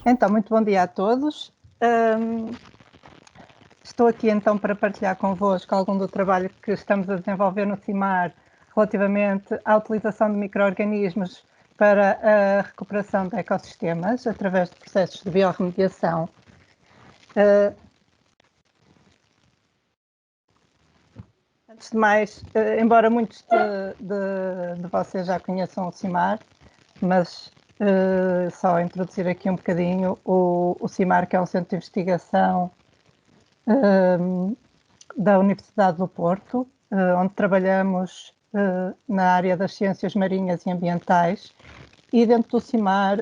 Então, muito bom dia a todos. Estou aqui então para partilhar convosco algum do trabalho que estamos a desenvolver no CIMAR relativamente à utilização de micro-organismos para a recuperação de ecossistemas através de processos de biorremediação. Antes de mais, embora muitos de vocês já conheçam o CIMAR, mas só introduzir aqui um bocadinho o CIMAR, que é um centro de investigação da Universidade do Porto, onde trabalhamos na área das ciências marinhas e ambientais, e dentro do CIMAR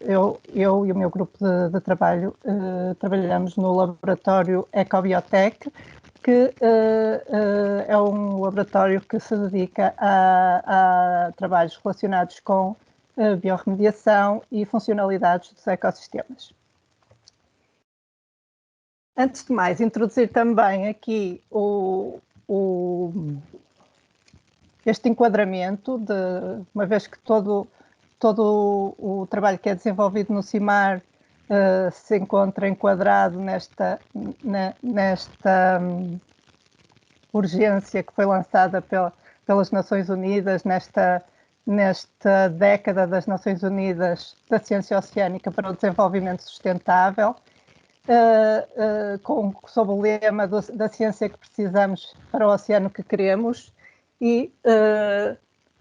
eu e o meu grupo de trabalho trabalhamos no laboratório Ecobiotec, que é um laboratório que se dedica a trabalhos relacionados com biorremediação e funcionalidades dos ecossistemas. Antes de mais, introduzir também aqui este enquadramento, uma vez que todo o trabalho que é desenvolvido no CIMAR se encontra enquadrado nesta urgência que foi lançada pelas Nações Unidas, nesta década das Nações Unidas da Ciência Oceânica para o Desenvolvimento Sustentável, sob o lema da ciência que precisamos para o oceano que queremos, e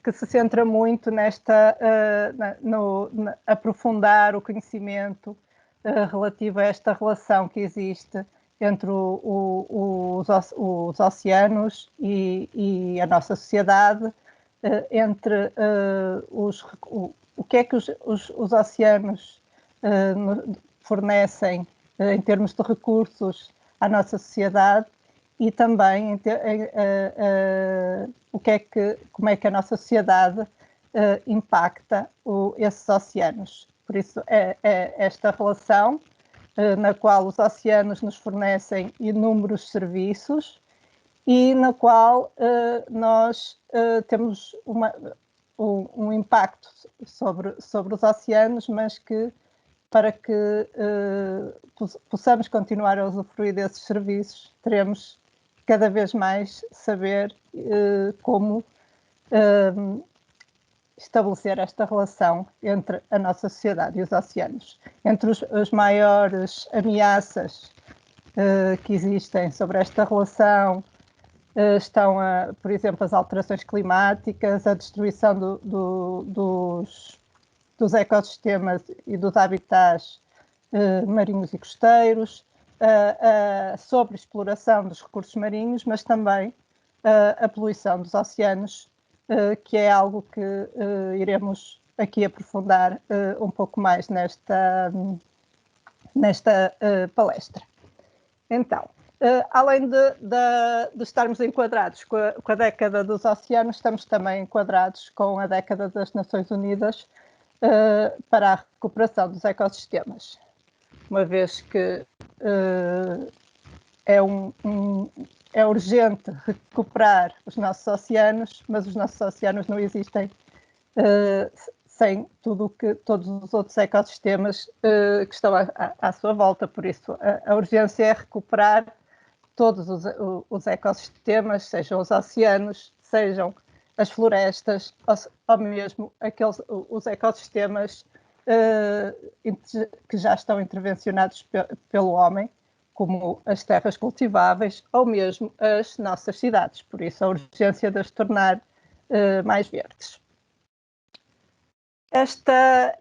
que se centra muito no aprofundar o conhecimento relativo a esta relação que existe entre os oceanos e a nossa sociedade, entre o que é que os oceanos fornecem em termos de recursos à nossa sociedade, e também como é que a nossa sociedade impacta esses oceanos. Por isso, é esta relação na qual os oceanos nos fornecem inúmeros serviços e na qual nós temos um impacto sobre os oceanos, mas que, para que possamos continuar a usufruir desses serviços, teremos cada vez mais saber como estabelecer esta relação entre a nossa sociedade e os oceanos. Entre as maiores ameaças que existem sobre esta relação estão, por exemplo, as alterações climáticas, a destruição dos ecossistemas e dos habitats marinhos e costeiros, a sobreexploração dos recursos marinhos, mas também a poluição dos oceanos, que é algo que iremos aqui aprofundar um pouco mais nesta palestra. Então, além de estarmos enquadrados com a década dos oceanos, estamos também enquadrados com a década das Nações Unidas para a recuperação dos ecossistemas, uma vez que é urgente recuperar os nossos oceanos, mas os nossos oceanos não existem sem todos os outros ecossistemas que estão à sua volta. Por isso, a urgência é recuperar todos os ecossistemas, sejam os oceanos, sejam as florestas, ou mesmo os ecossistemas que já estão intervencionados pelo homem, como as terras cultiváveis ou mesmo as nossas cidades. Por isso, a urgência de as tornar mais verdes. Esta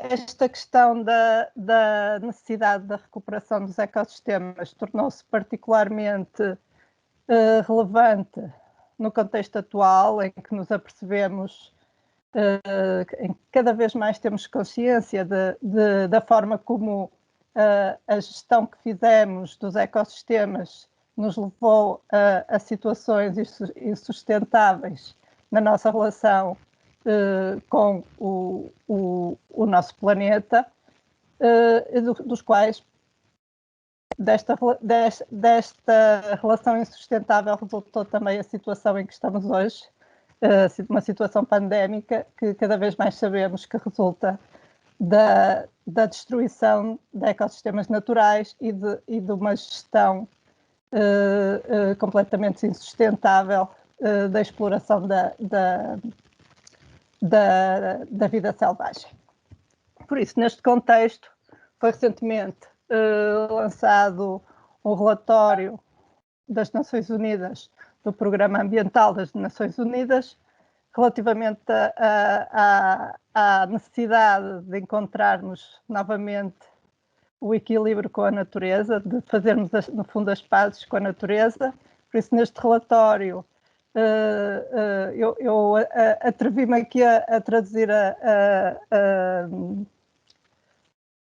questão da necessidade da recuperação dos ecossistemas tornou-se particularmente relevante no contexto atual, em que nos apercebemos em que cada vez mais temos consciência da forma como a gestão que fizemos dos ecossistemas nos levou a situações insustentáveis na nossa relação com o nosso planeta, dos quais desta relação insustentável resultou também a situação em que estamos hoje, uma situação pandémica que cada vez mais sabemos que resulta da destruição de ecossistemas naturais e de uma gestão completamente insustentável da exploração da vida selvagem. Por isso, neste contexto, foi recentemente lançado um relatório das Nações Unidas, do Programa Ambiental das Nações Unidas, relativamente à necessidade de encontrarmos novamente o equilíbrio com a natureza, de fazermos, no fundo, as pazes com a natureza. Por isso, neste relatório, eu atrevi-me aqui a traduzir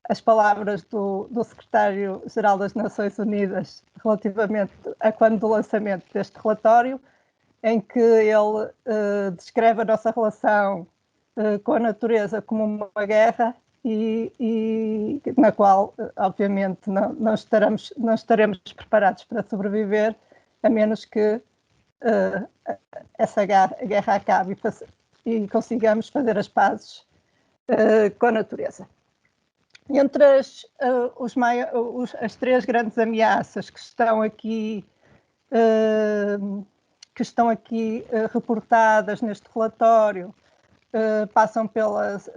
as palavras do secretário-geral das Nações Unidas relativamente a quando do lançamento deste relatório, em que ele descreve a nossa relação com a natureza como uma guerra e na qual, obviamente, não estaremos preparados para sobreviver, a menos que essa guerra acabe e consigamos fazer as pazes com a natureza. Entre as três grandes ameaças que estão aqui reportadas neste relatório, passam pelas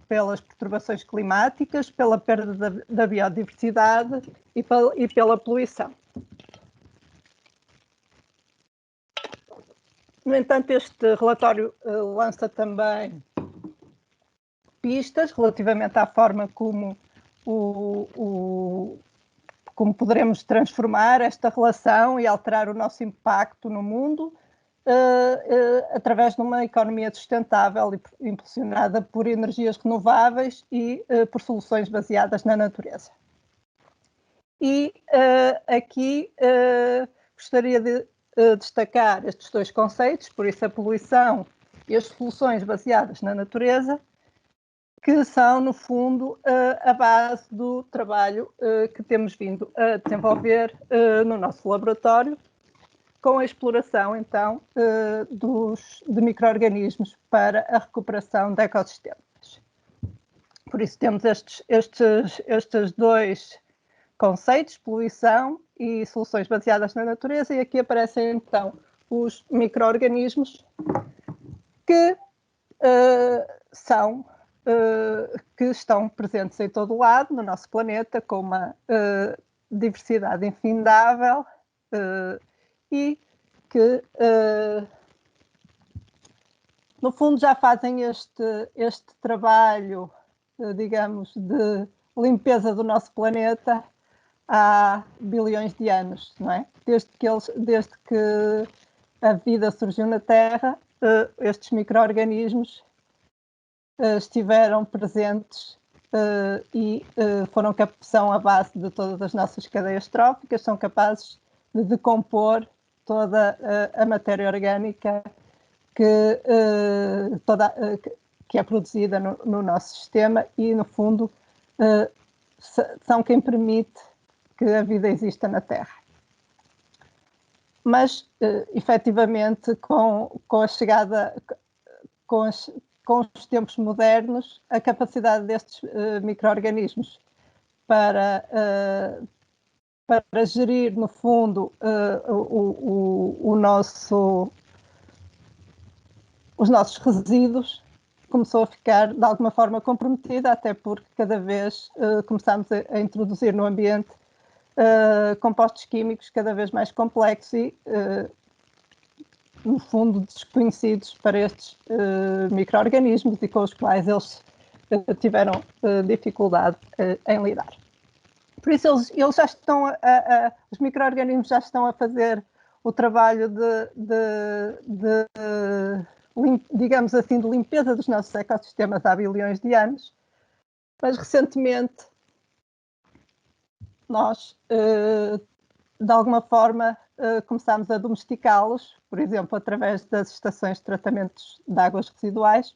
perturbações climáticas, pela perda da biodiversidade e pela poluição. No entanto, este relatório lança também pistas relativamente à forma como poderemos transformar esta relação e alterar o nosso impacto no mundo através de uma economia sustentável e impulsionada por energias renováveis e por soluções baseadas na natureza. E aqui gostaria de destacar estes dois conceitos, por isso a poluição e as soluções baseadas na natureza, que são, no fundo, a base do trabalho que temos vindo a desenvolver no nosso laboratório, com a exploração, então, de micro-organismos para a recuperação de ecossistemas. Por isso temos estes dois conceitos, poluição e soluções baseadas na natureza, e aqui aparecem, então, os micro-organismos que que estão presentes em todo o lado, no nosso planeta, com uma diversidade infindável e que, no fundo, já fazem este trabalho, digamos, de limpeza do nosso planeta há bilhões de anos, não é? Desde que a vida surgiu na Terra, estes micro-organismos estiveram presentes e são a base de todas as nossas cadeias tróficas, são capazes de decompor toda a matéria orgânica que é produzida no nosso sistema e, no fundo, são quem permite que a vida exista na Terra. Mas, efetivamente, com a chegada, com os tempos modernos, a capacidade destes micro-organismos para gerir, no fundo, os nossos resíduos começou a ficar, de alguma forma, comprometida, até porque cada vez começamos a introduzir no ambiente compostos químicos cada vez mais complexos e, no fundo, desconhecidos para estes micro-organismos e com os quais eles tiveram dificuldade em lidar. Por isso, eles já estão os micro-organismos já estão a fazer o trabalho digamos assim, de limpeza dos nossos ecossistemas há bilhões de anos, mas recentemente nós, de alguma forma, começámos a domesticá-los, por exemplo, através das estações de tratamentos de águas residuais,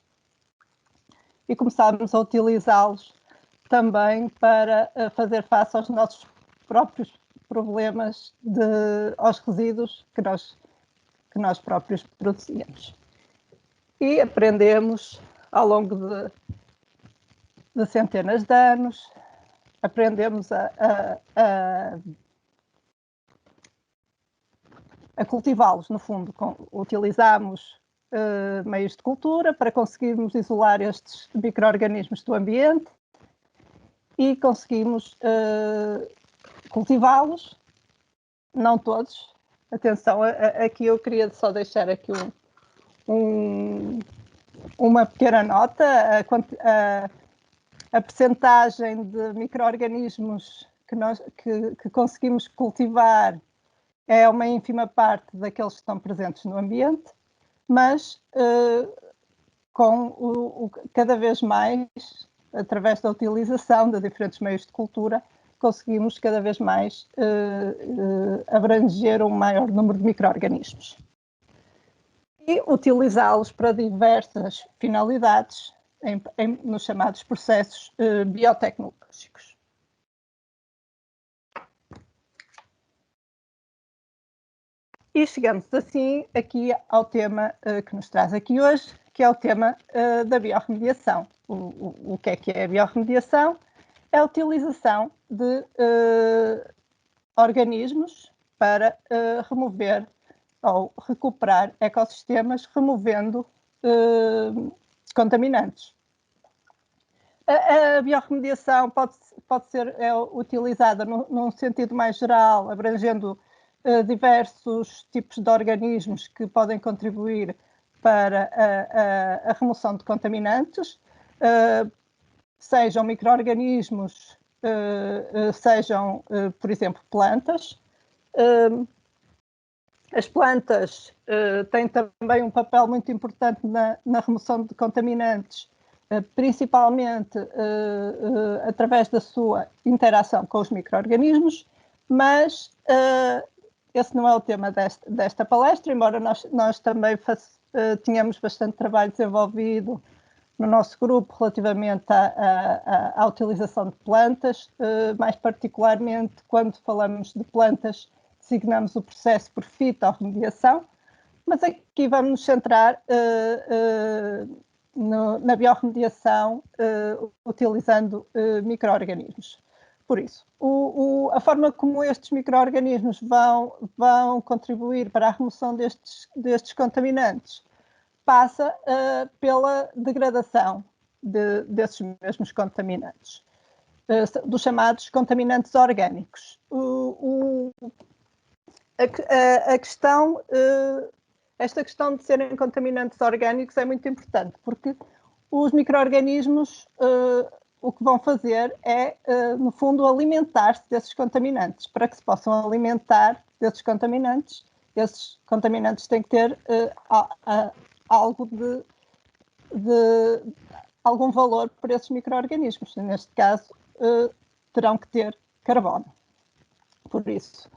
e começámos a utilizá-los também para fazer face aos nossos próprios problemas, aos resíduos que nós próprios produzíamos. E aprendemos, ao longo de centenas de anos, aprendemos a cultivá-los, no fundo, utilizamos meios de cultura para conseguirmos isolar estes micro-organismos do ambiente e conseguimos cultivá-los, não todos. Atenção, aqui eu queria só deixar aqui uma pequena nota. A percentagem de micro-organismos que conseguimos cultivar é uma ínfima parte daqueles que estão presentes no ambiente, mas cada vez mais, através da utilização de diferentes meios de cultura, conseguimos cada vez mais abranger um maior número de micro-organismos e utilizá-los para diversas finalidades nos chamados processos biotecnológicos. E chegamos assim aqui ao tema que nos traz aqui hoje, que é o tema da biorremediação. O que é a biorremediação? É a utilização de organismos para remover ou recuperar ecossistemas, removendo contaminantes. A biorremediação pode ser utilizada num sentido mais geral, abrangendo diversos tipos de organismos que podem contribuir para a remoção de contaminantes, sejam micro-organismos, sejam, por exemplo, plantas. As plantas têm também um papel muito importante na remoção de contaminantes, principalmente através da sua interação com os micro-organismos, mas esse não é o tema desta palestra, embora nós também tenhamos bastante trabalho desenvolvido no nosso grupo relativamente à utilização de plantas, mais particularmente quando falamos de plantas, designamos o processo por fitorremediação, mas aqui vamos nos centrar na biorremediação utilizando micro-organismos. Por isso, a forma como estes micro-organismos vão contribuir para a remoção destes contaminantes passa pela degradação desses mesmos contaminantes, dos chamados contaminantes orgânicos. Esta questão de serem contaminantes orgânicos é muito importante, porque os micro-organismos o que vão fazer é, no fundo, alimentar-se desses contaminantes. Para que se possam alimentar desses contaminantes, esses contaminantes têm que ter algo algum valor para esses micro-organismos. Neste caso, terão que ter carbono. Por isso,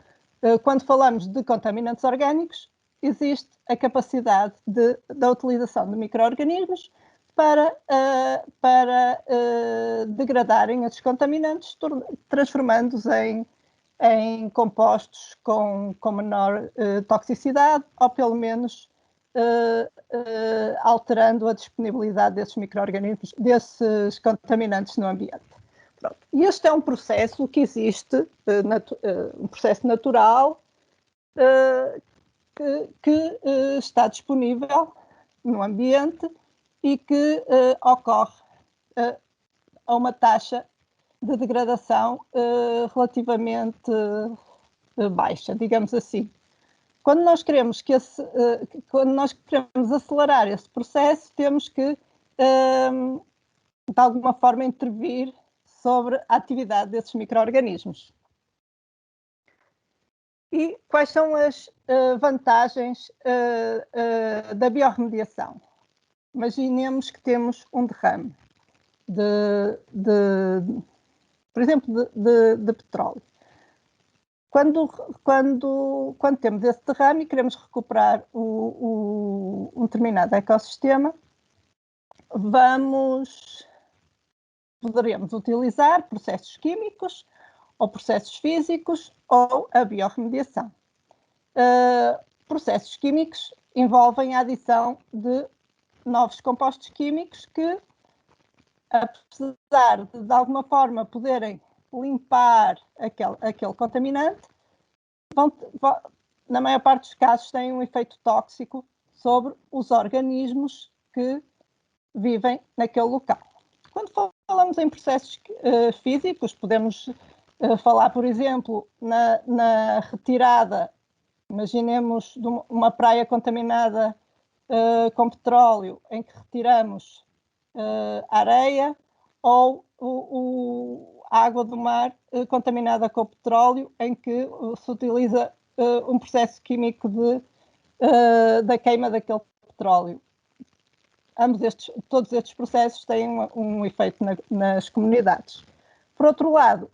quando falamos de contaminantes orgânicos, existe a capacidade da utilização de micro-organismos para degradarem esses contaminantes, transformando-os em compostos com menor toxicidade, ou pelo menos alterando a disponibilidade desses micro-organismos, desses contaminantes no ambiente. Pronto. E este é um processo que existe, um processo natural, que está disponível no ambiente e que ocorre a uma taxa de degradação relativamente baixa, digamos assim. Quando nós queremos acelerar esse processo, temos que, de alguma forma, intervir sobre a atividade desses micro-organismos. E quais são as vantagens da biorremediação? Imaginemos que temos um derrame, por exemplo, de petróleo. Quando temos esse derrame e queremos recuperar um determinado ecossistema, poderemos utilizar processos químicos, ou processos físicos, ou a biorremediação. Processos químicos envolvem a adição de novos compostos químicos que apesar de alguma forma poderem limpar aquele contaminante, na maior parte dos casos têm um efeito tóxico sobre os organismos que vivem naquele local. Quando falamos em processos físicos, podemos falar, por exemplo, na retirada, imaginemos uma praia contaminada com petróleo, em que retiramos a areia, ou a água do mar contaminada com petróleo, em que se utiliza um processo químico da queima daquele petróleo. Todos estes processos têm um efeito nas comunidades. Por outro lado,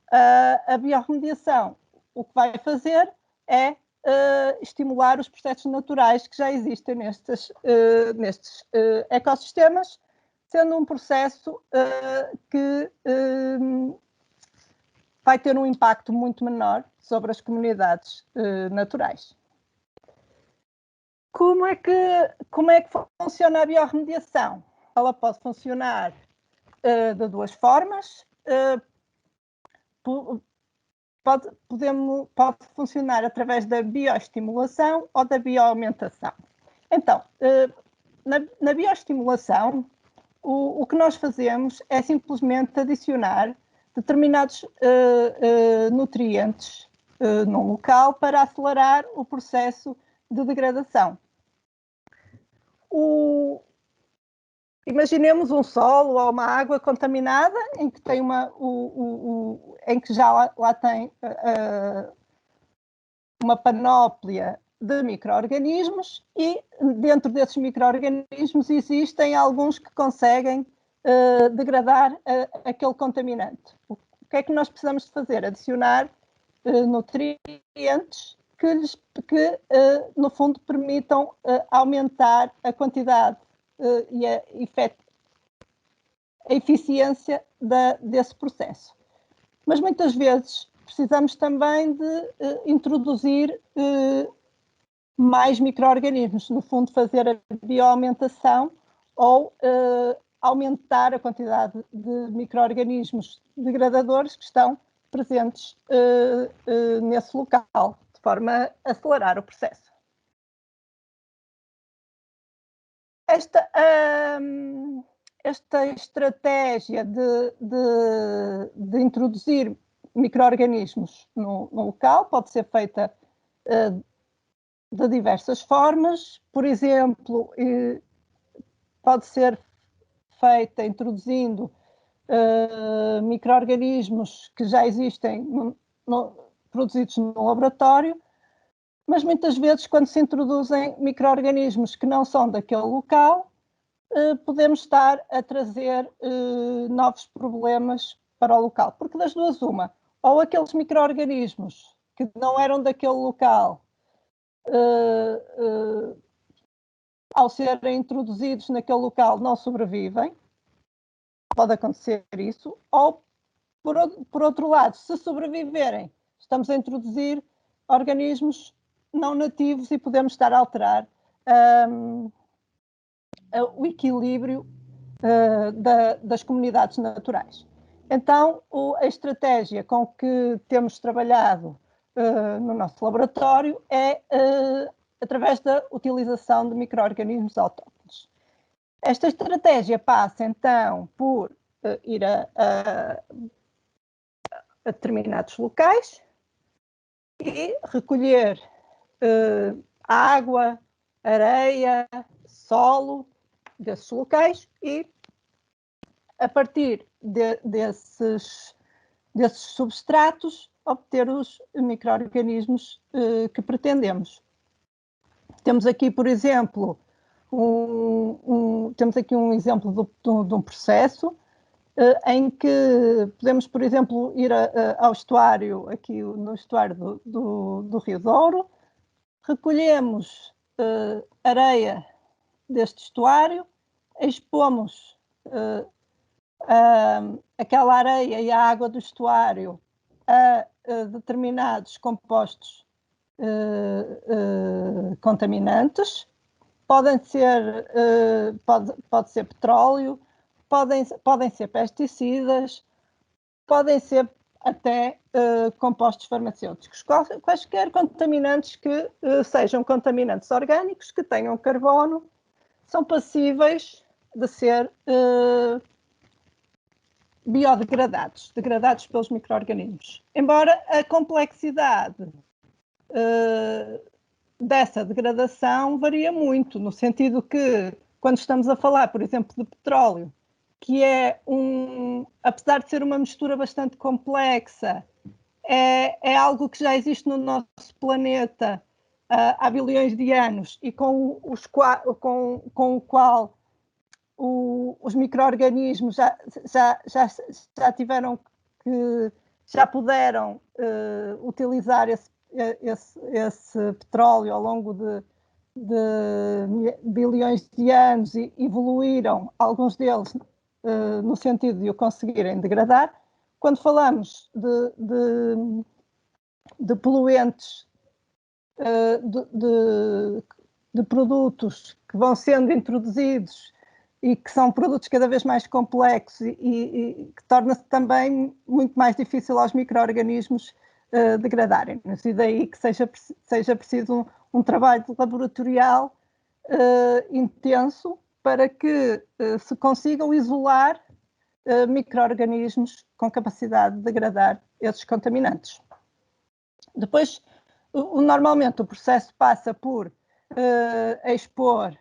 a biorremediação o que vai fazer é estimular os processos naturais que já existem nestes ecossistemas, sendo um processo que vai ter um impacto muito menor sobre as comunidades naturais. Como é que funciona a biorremediação? Ela pode funcionar de duas formas. Pode funcionar através da bioestimulação ou da bioaumentação. Então, na bioestimulação, o que nós fazemos é simplesmente adicionar determinados nutrientes num local para acelerar o processo de degradação. Imaginemos um solo ou uma água contaminada em que tem em que já lá tem uma panóplia de micro-organismos, e dentro desses micro-organismos existem alguns que conseguem degradar aquele contaminante. O que é que nós precisamos de fazer? Adicionar nutrientes que no fundo, permitam aumentar a quantidade e a eficiência desse processo. Mas muitas vezes precisamos também de introduzir mais micro-organismos, no fundo fazer a bioaumentação ou aumentar a quantidade de micro-organismos degradadores que estão presentes nesse local, de forma a acelerar o processo. Esta estratégia de introduzir micro-organismos no local pode ser feita de diversas formas. Por exemplo, pode ser feita introduzindo micro-organismos que já existem produzidos no laboratório, mas muitas vezes, quando se introduzem micro-organismos que não são daquele local, podemos estar a trazer novos problemas para o local. Porque das duas, uma, ou aqueles micro-organismos que não eram daquele local, ao serem introduzidos naquele local, não sobrevivem, pode acontecer isso, ou, por outro lado, se sobreviverem, estamos a introduzir organismos não nativos e podemos estar a alterar o equilíbrio das comunidades naturais. Então, a estratégia com que temos trabalhado no nosso laboratório é através da utilização de micro-organismos autóctones. Esta estratégia passa, então, por ir a determinados locais e recolher água, areia, solo desses locais e, a partir desses substratos, obter os micro-organismos que pretendemos. Temos aqui, por exemplo, temos aqui um exemplo de um processo em que podemos, por exemplo, ir ao estuário, aqui no estuário do Rio Douro, recolhemos areia deste estuário, expomos aquela areia e a água do estuário a determinados compostos contaminantes. Pode ser petróleo, podem ser pesticidas, podem ser até compostos farmacêuticos, quaisquer contaminantes que sejam contaminantes orgânicos, que tenham carbono, são passíveis de ser biodegradados, degradados pelos micro-organismos. Embora a complexidade dessa degradação varia muito, no sentido que, quando estamos a falar, por exemplo, de petróleo, que é apesar de ser uma mistura bastante complexa, é algo que já existe no nosso planeta há bilhões de anos e com o qual os micro-organismos já tiveram já puderam utilizar esse petróleo ao longo de bilhões de anos e evoluíram, alguns deles, no sentido de o conseguirem degradar. Quando falamos de poluentes, de produtos que vão sendo introduzidos e que são produtos cada vez mais complexos e que torna-se também muito mais difícil aos micro-organismos degradarem-nos. E daí que seja preciso um trabalho laboratorial intenso para que se consigam isolar micro-organismos com capacidade de degradar esses contaminantes. Depois, normalmente o processo passa por expor,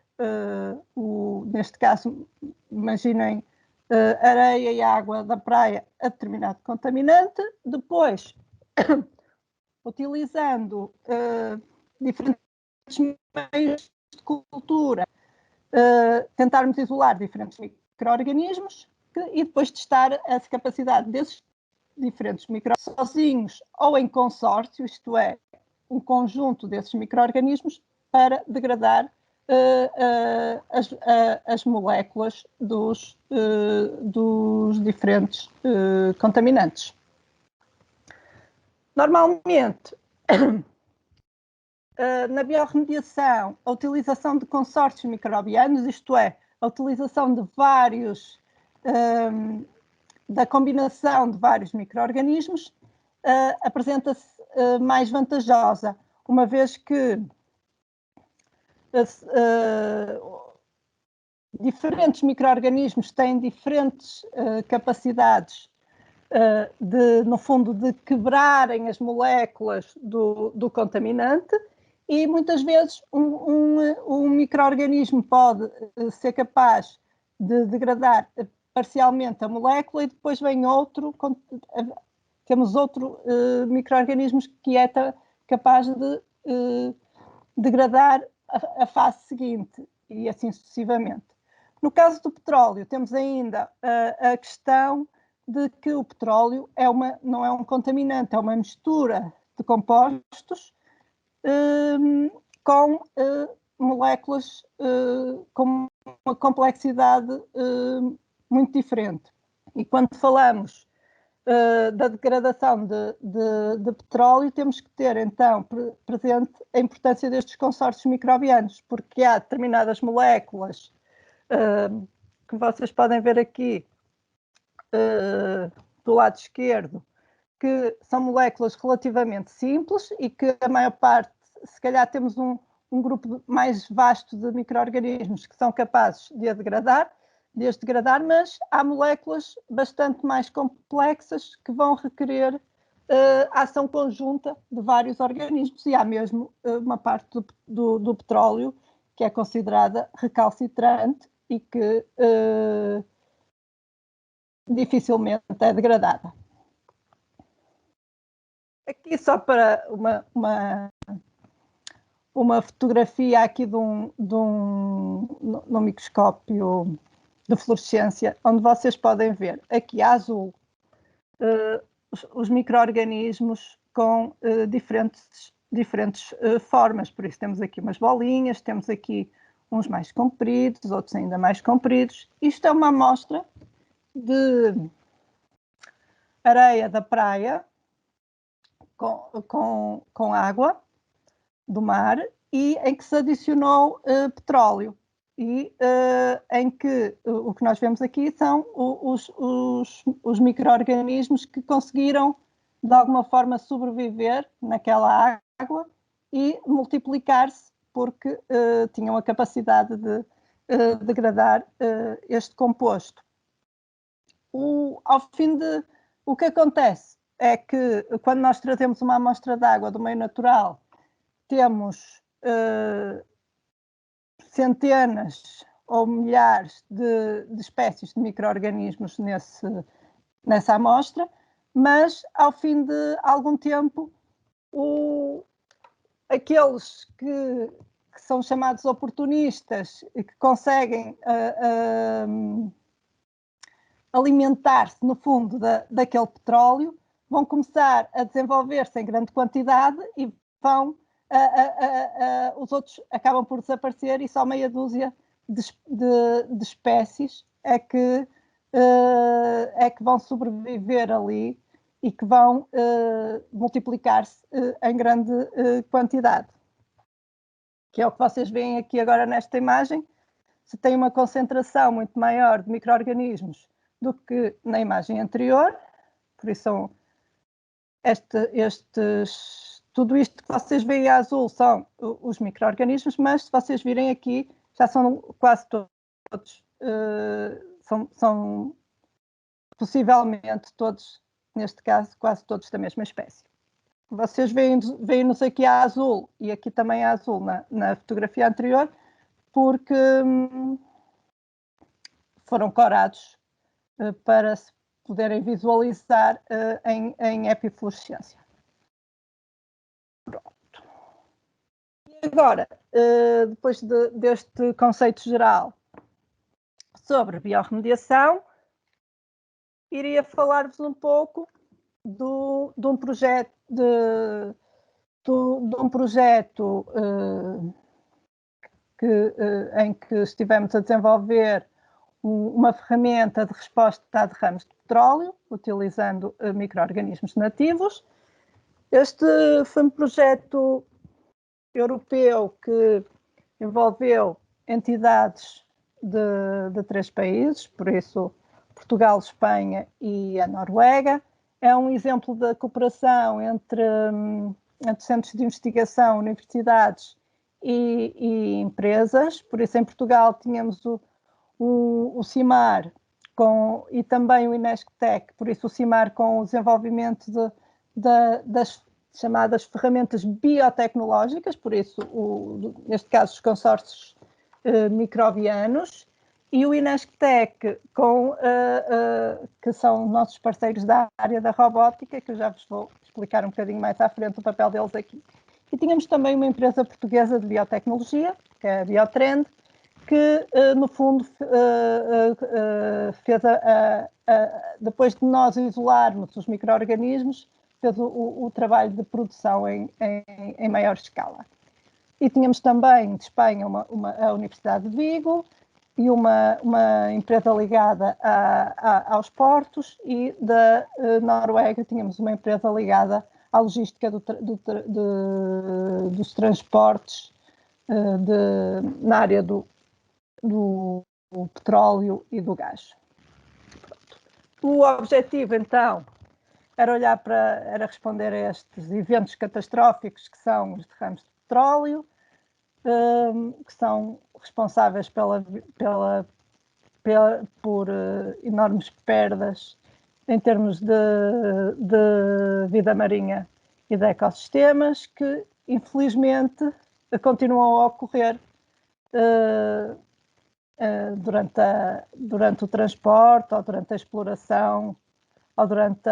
neste caso, imaginem areia e água da praia a determinado contaminante, depois, utilizando diferentes meios de cultura, tentarmos isolar diferentes micro-organismos e depois testar a capacidade desses diferentes micro-organismos sozinhos ou em consórcio, isto é, um conjunto desses micro-organismos para degradar as moléculas dos diferentes contaminantes. Normalmente, na biorremediação, a utilização de consórcios microbianos, isto é, a utilização de da combinação de vários micro-organismos, apresenta-se mais vantajosa, uma vez que diferentes micro-organismos têm diferentes capacidades no fundo, de quebrarem as moléculas do contaminante e muitas vezes um micro-organismo pode ser capaz de degradar parcialmente a molécula e depois vem temos outro micro-organismos que é capaz de degradar a fase seguinte e assim sucessivamente. No caso do petróleo, temos ainda a questão de que o petróleo não é um contaminante, é uma mistura de compostos com moléculas com uma complexidade muito diferente. E quando falamos da degradação de petróleo, temos que ter então presente a importância destes consórcios microbianos, porque há determinadas moléculas que vocês podem ver aqui do lado esquerdo, que são moléculas relativamente simples e que a maior parte, se calhar temos um grupo mais vasto de micro-organismos que são capazes de as degradar, mas há moléculas bastante mais complexas que vão requerer ação conjunta de vários organismos e há mesmo uma parte do petróleo que é considerada recalcitrante e que dificilmente é degradada. Aqui só para uma fotografia aqui no microscópio de fluorescência, onde vocês podem ver aqui a azul os micro-organismos com diferentes formas. Por isso temos aqui umas bolinhas, temos aqui uns mais compridos, outros ainda mais compridos. Isto é uma amostra de areia da praia com água do mar e em que se adicionou petróleo. e em que o que nós vemos aqui são os micro-organismos que conseguiram, de alguma forma, sobreviver naquela água e multiplicar-se porque tinham a capacidade de degradar este composto. O que acontece é que quando nós trazemos uma amostra de água do meio natural, temos centenas ou milhares de espécies de micro-organismos nessa amostra, mas ao fim de algum tempo, aqueles que são chamados oportunistas e que conseguem alimentar-se, no fundo, daquele petróleo, vão começar a desenvolver-se em grande quantidade e vão os outros acabam por desaparecer e só meia dúzia de espécies é que vão sobreviver ali e que vão multiplicar-se em grande quantidade. Que é o que vocês veem aqui agora nesta imagem. Se tem uma concentração muito maior de micro-organismos do que na imagem anterior, por isso são tudo isto que vocês veem a azul são os micro-organismos, mas se vocês virem aqui, já são quase todos, são possivelmente todos, neste caso, quase todos da mesma espécie. Vocês veem-nos aqui a azul e aqui também a azul na fotografia anterior, porque foram corados para se poderem visualizar em epifluorescência. Pronto. E agora, depois deste conceito geral sobre biorremediação, iria falar-vos um pouco de um projeto em que estivemos a desenvolver uma ferramenta de resposta a derrames de petróleo, utilizando micro-organismos nativos. Este foi um projeto europeu que envolveu entidades de 3 países, por isso Portugal, Espanha e a Noruega. É um exemplo da cooperação entre centros de investigação, universidades e empresas. Por isso, em Portugal, tínhamos o CIMAR e também o INESCTEC, por isso o CIMAR com o desenvolvimento das chamadas ferramentas biotecnológicas, por isso, neste caso, os consórcios microbianos, e o INESCTEC, que são nossos parceiros da área da robótica, que eu já vos vou explicar um bocadinho mais à frente o papel deles aqui. E tínhamos também uma empresa portuguesa de biotecnologia, que é a Biotrend, que, no fundo, fez depois de nós isolarmos os micro-organismos, fez o trabalho de produção em maior escala. E tínhamos também, de Espanha, a Universidade de Vigo e uma empresa ligada aos portos, e da Noruega tínhamos uma empresa ligada à logística dos transportes na área do petróleo e do gás. O objetivo, então, era responder a estes eventos catastróficos que são os derrames de petróleo, que são responsáveis por enormes perdas em termos de vida marinha e de ecossistemas, que infelizmente continuam a ocorrer durante o transporte, ou durante a exploração, ou durante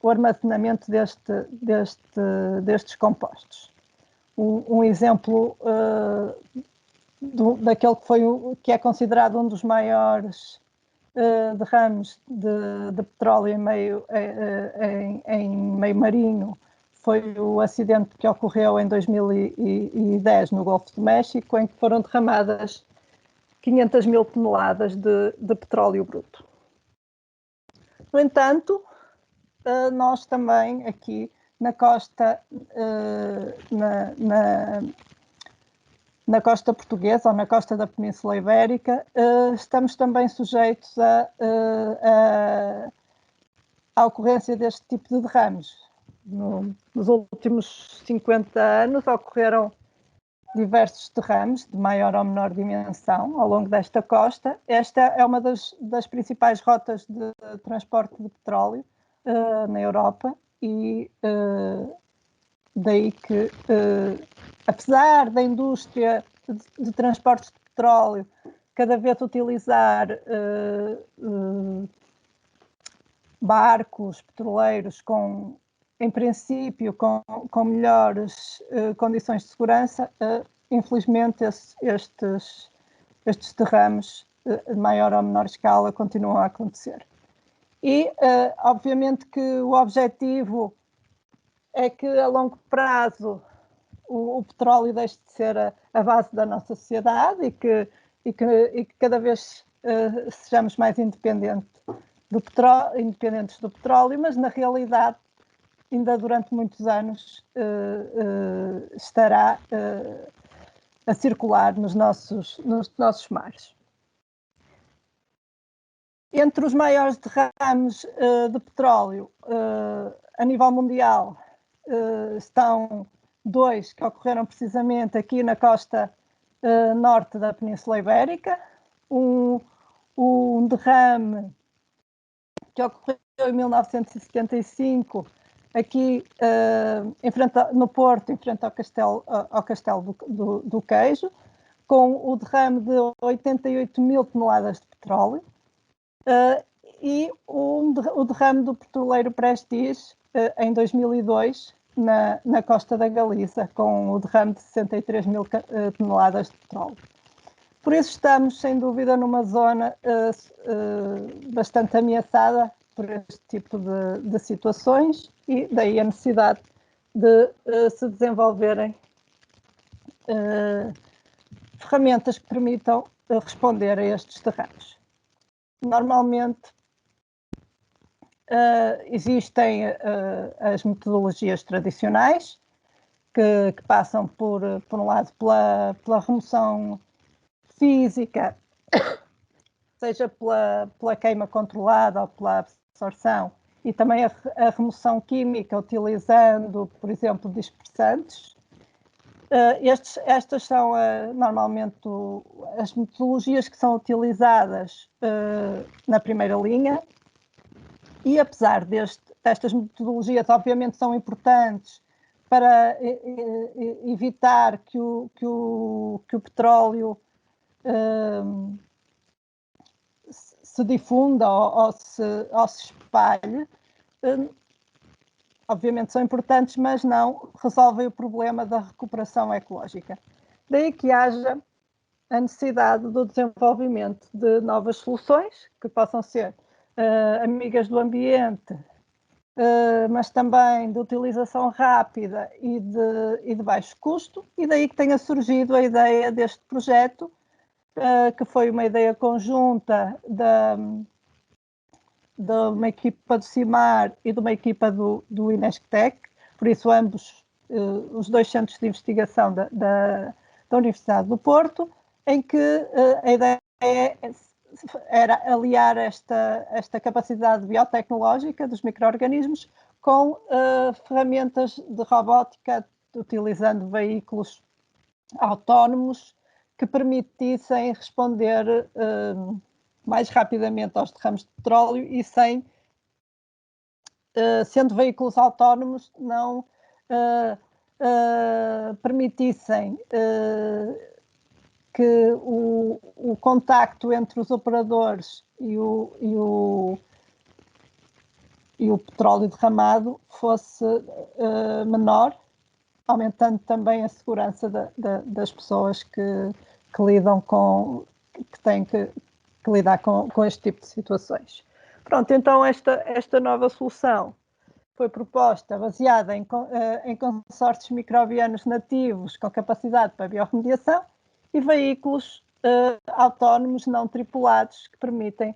o armazenamento destes compostos. Um exemplo daquele que é considerado um dos maiores derrames de petróleo em meio marinho foi o acidente que ocorreu em 2010 no Golfo do México, em que foram derramadas 500 mil toneladas de petróleo bruto. No entanto, nós também aqui na costa, na costa portuguesa ou na costa da Península Ibérica, estamos também sujeitos à ocorrência deste tipo de derrames. Nos últimos 50 anos ocorreram diversos derrames de maior ou menor dimensão ao longo desta costa. Esta é uma das principais rotas de transporte de petróleo na Europa e daí que, apesar da indústria de transportes de petróleo cada vez utilizar barcos petroleiros em princípio, com melhores condições de segurança, infelizmente estes derrames de maior ou menor escala continuam a acontecer. E, obviamente, que o objetivo é que, a longo prazo, o petróleo deixe de ser a base da nossa sociedade e que cada vez sejamos mais independentes do petróleo, mas, na realidade, ainda durante muitos anos estará a circular nos nossos mares. Entre os maiores derrames de petróleo a nível mundial estão dois que ocorreram precisamente aqui na costa norte da Península Ibérica. Um derrame que ocorreu em 1975 aqui no Porto, em frente ao Castelo do Queijo, com o derrame de 88 mil toneladas de petróleo, e o derrame do petroleiro Prestige em 2002, na costa da Galiza, com o derrame de 63 mil toneladas de petróleo. Por isso estamos, sem dúvida, numa zona bastante ameaçada por este tipo de situações e daí a necessidade de se desenvolverem ferramentas que permitam responder a estes derrames. Normalmente existem as metodologias tradicionais que passam por um lado pela remoção física, seja pela queima controlada ou pela absorção, e também a remoção química utilizando, por exemplo, dispersantes. Estas são normalmente as metodologias que são utilizadas na primeira linha, e apesar destas metodologias, obviamente, são importantes para evitar que o petróleo se difunda ou se espalhe, obviamente são importantes, mas não resolvem o problema da recuperação ecológica. Daí que haja a necessidade do desenvolvimento de novas soluções que possam ser amigas do ambiente, mas também de utilização rápida e de baixo custo, e daí que tenha surgido a ideia deste projeto, que foi uma ideia conjunta de uma equipa do CIMAR e de uma equipa do INESCTEC, por isso ambos, os dois centros de investigação da Universidade do Porto, em que a ideia era aliar esta capacidade biotecnológica dos micro-organismos com ferramentas de robótica, utilizando veículos autónomos que permitissem responder mais rapidamente aos derrames de petróleo e sendo veículos autónomos, não permitissem que o contacto entre os operadores e o petróleo derramado fosse menor, aumentando também a segurança das pessoas que têm que lidar com este tipo de situações. Pronto, então esta nova solução foi proposta baseada em consórcios microbianos nativos com capacidade para biorremediação e veículos autónomos não tripulados que permitem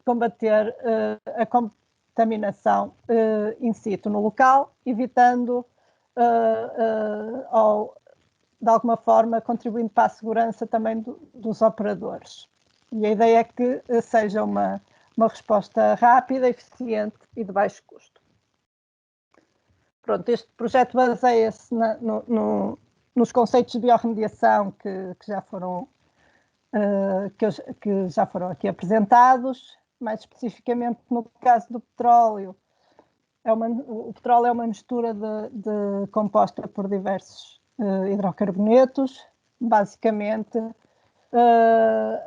combater a contaminação in situ no local, evitando ou de alguma forma contribuindo para a segurança também dos operadores. E a ideia é que seja uma resposta rápida, eficiente e de baixo custo. Pronto, este projeto baseia-se nos conceitos de biorremediação que já foram aqui apresentados. Mais especificamente no caso do petróleo, o petróleo é uma mistura composta por diversos hidrocarbonetos. Basicamente,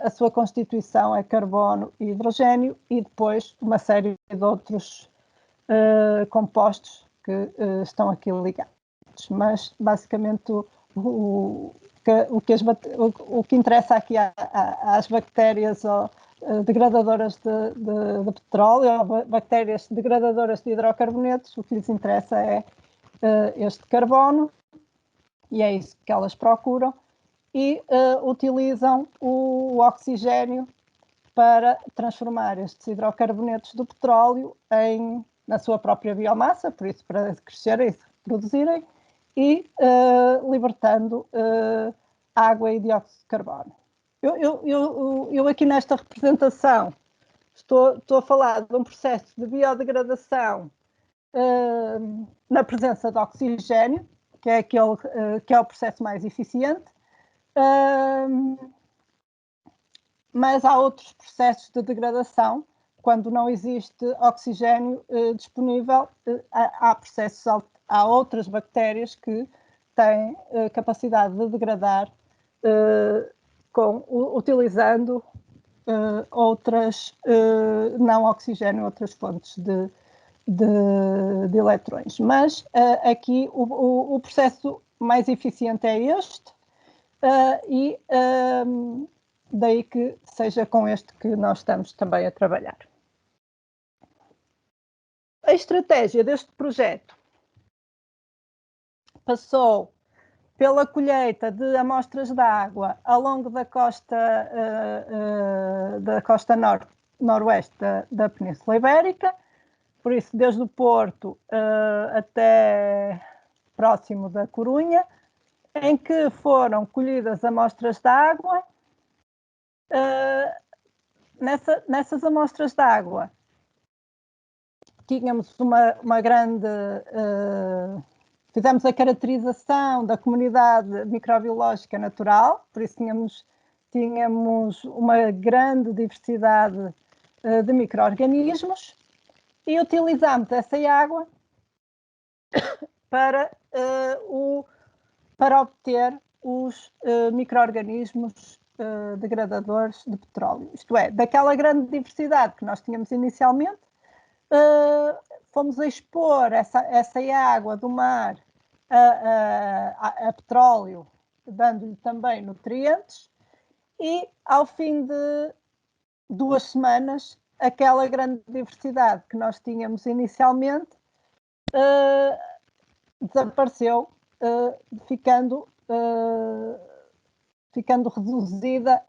a sua constituição é carbono e hidrogênio e depois uma série de outros compostos que estão aqui ligados. Mas, basicamente, o que interessa aqui às bactérias degradadoras de petróleo, ou bactérias degradadoras de hidrocarbonetos, o que lhes interessa é este carbono, e é isso que elas procuram, e utilizam o oxigênio para transformar estes hidrocarbonetos do petróleo na sua própria biomassa, por isso para crescerem e se produzirem, e libertando água e dióxido de carbono. Eu aqui nesta representação estou a falar de um processo de biodegradação na presença de oxigênio, que é que é o processo mais eficiente, mas há outros processos de degradação. Quando não existe oxigênio disponível, há outras bactérias que têm capacidade de degradar utilizando outras não oxigênio, outras fontes de eletrões. Mas aqui o processo mais eficiente é este, e daí que seja com este que nós estamos também a trabalhar. A estratégia deste projeto passou pela colheita de amostras de água ao longo da costa noroeste da Península Ibérica, por isso desde o Porto até próximo da Corunha, em que foram colhidas amostras de água. Nessas amostras de água tínhamos uma grande... fizemos a caracterização da comunidade microbiológica natural, por isso tínhamos uma grande diversidade de micro-organismos e utilizámos essa água para obter os micro-organismos degradadores de petróleo. Isto é, daquela grande diversidade que nós tínhamos inicialmente, fomos a expor essa água do mar a petróleo, dando-lhe também nutrientes, e ao fim de 2 semanas, aquela grande diversidade que nós tínhamos inicialmente desapareceu, ficando reduzida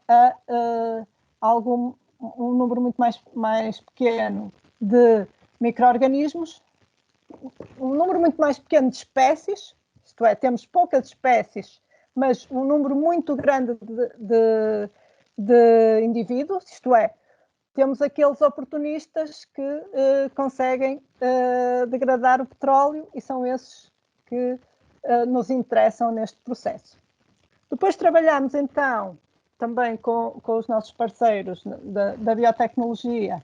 a um número muito mais pequeno de micro-organismos, um número muito mais pequeno de espécies, isto é, temos poucas espécies, mas um número muito grande de indivíduos, isto é, temos aqueles oportunistas que conseguem degradar o petróleo e são esses que nos interessam neste processo. Depois trabalhamos então também com os nossos parceiros da biotecnologia,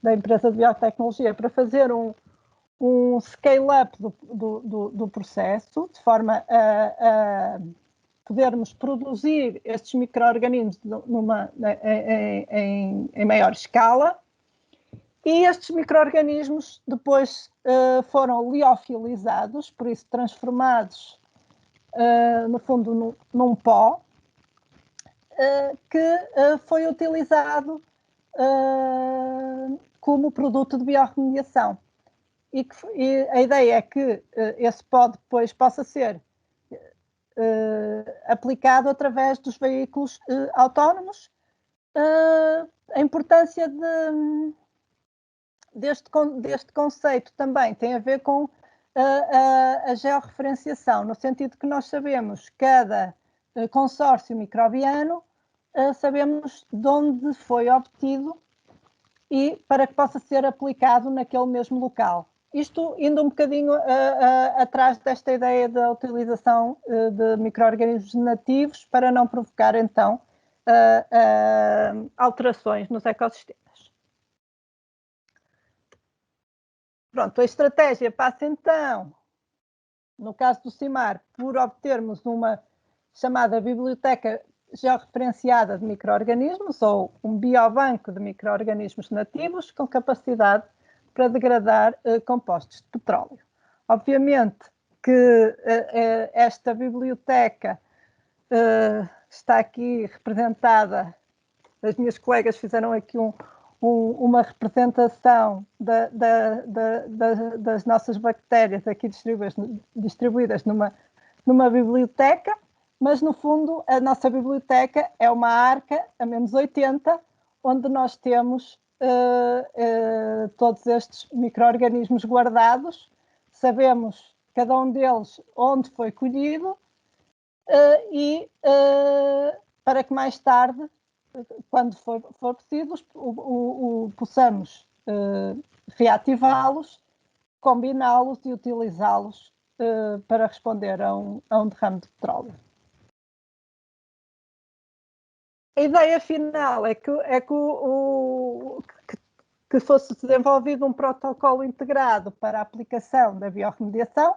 da empresa de biotecnologia, para fazer um scale-up do processo, de forma a podermos produzir estes micro-organismos em maior escala. E estes micro-organismos depois foram liofilizados, por isso transformados, no fundo, num pó, que foi utilizado como produto de biorremediação. E a ideia é que esse pó depois possa ser aplicado através dos veículos autónomos. A importância deste conceito também tem a ver com a georreferenciação, no sentido que nós sabemos cada consórcio microbiano, sabemos de onde foi obtido e para que possa ser aplicado naquele mesmo local. Isto indo um bocadinho atrás desta ideia da utilização de micro-organismos nativos para não provocar, então, alterações nos ecossistemas. Pronto, a estratégia passa, então, no caso do CIMAR, por obtermos uma chamada biblioteca georreferenciada de micro-organismos ou um biobanco de micro-organismos nativos com capacidade para degradar compostos de petróleo. Obviamente que esta biblioteca está aqui representada, as minhas colegas fizeram aqui uma representação das nossas bactérias aqui distribuídas numa biblioteca, mas no fundo a nossa biblioteca é uma arca a menos 80, onde nós temos todos estes micro-organismos guardados, sabemos cada um deles onde foi colhido e para que mais tarde, quando for preciso, possamos reativá-los, combiná-los e utilizá-los para responder a um derrame de petróleo. A ideia final é que fosse desenvolvido um protocolo integrado para a aplicação da biorremediação,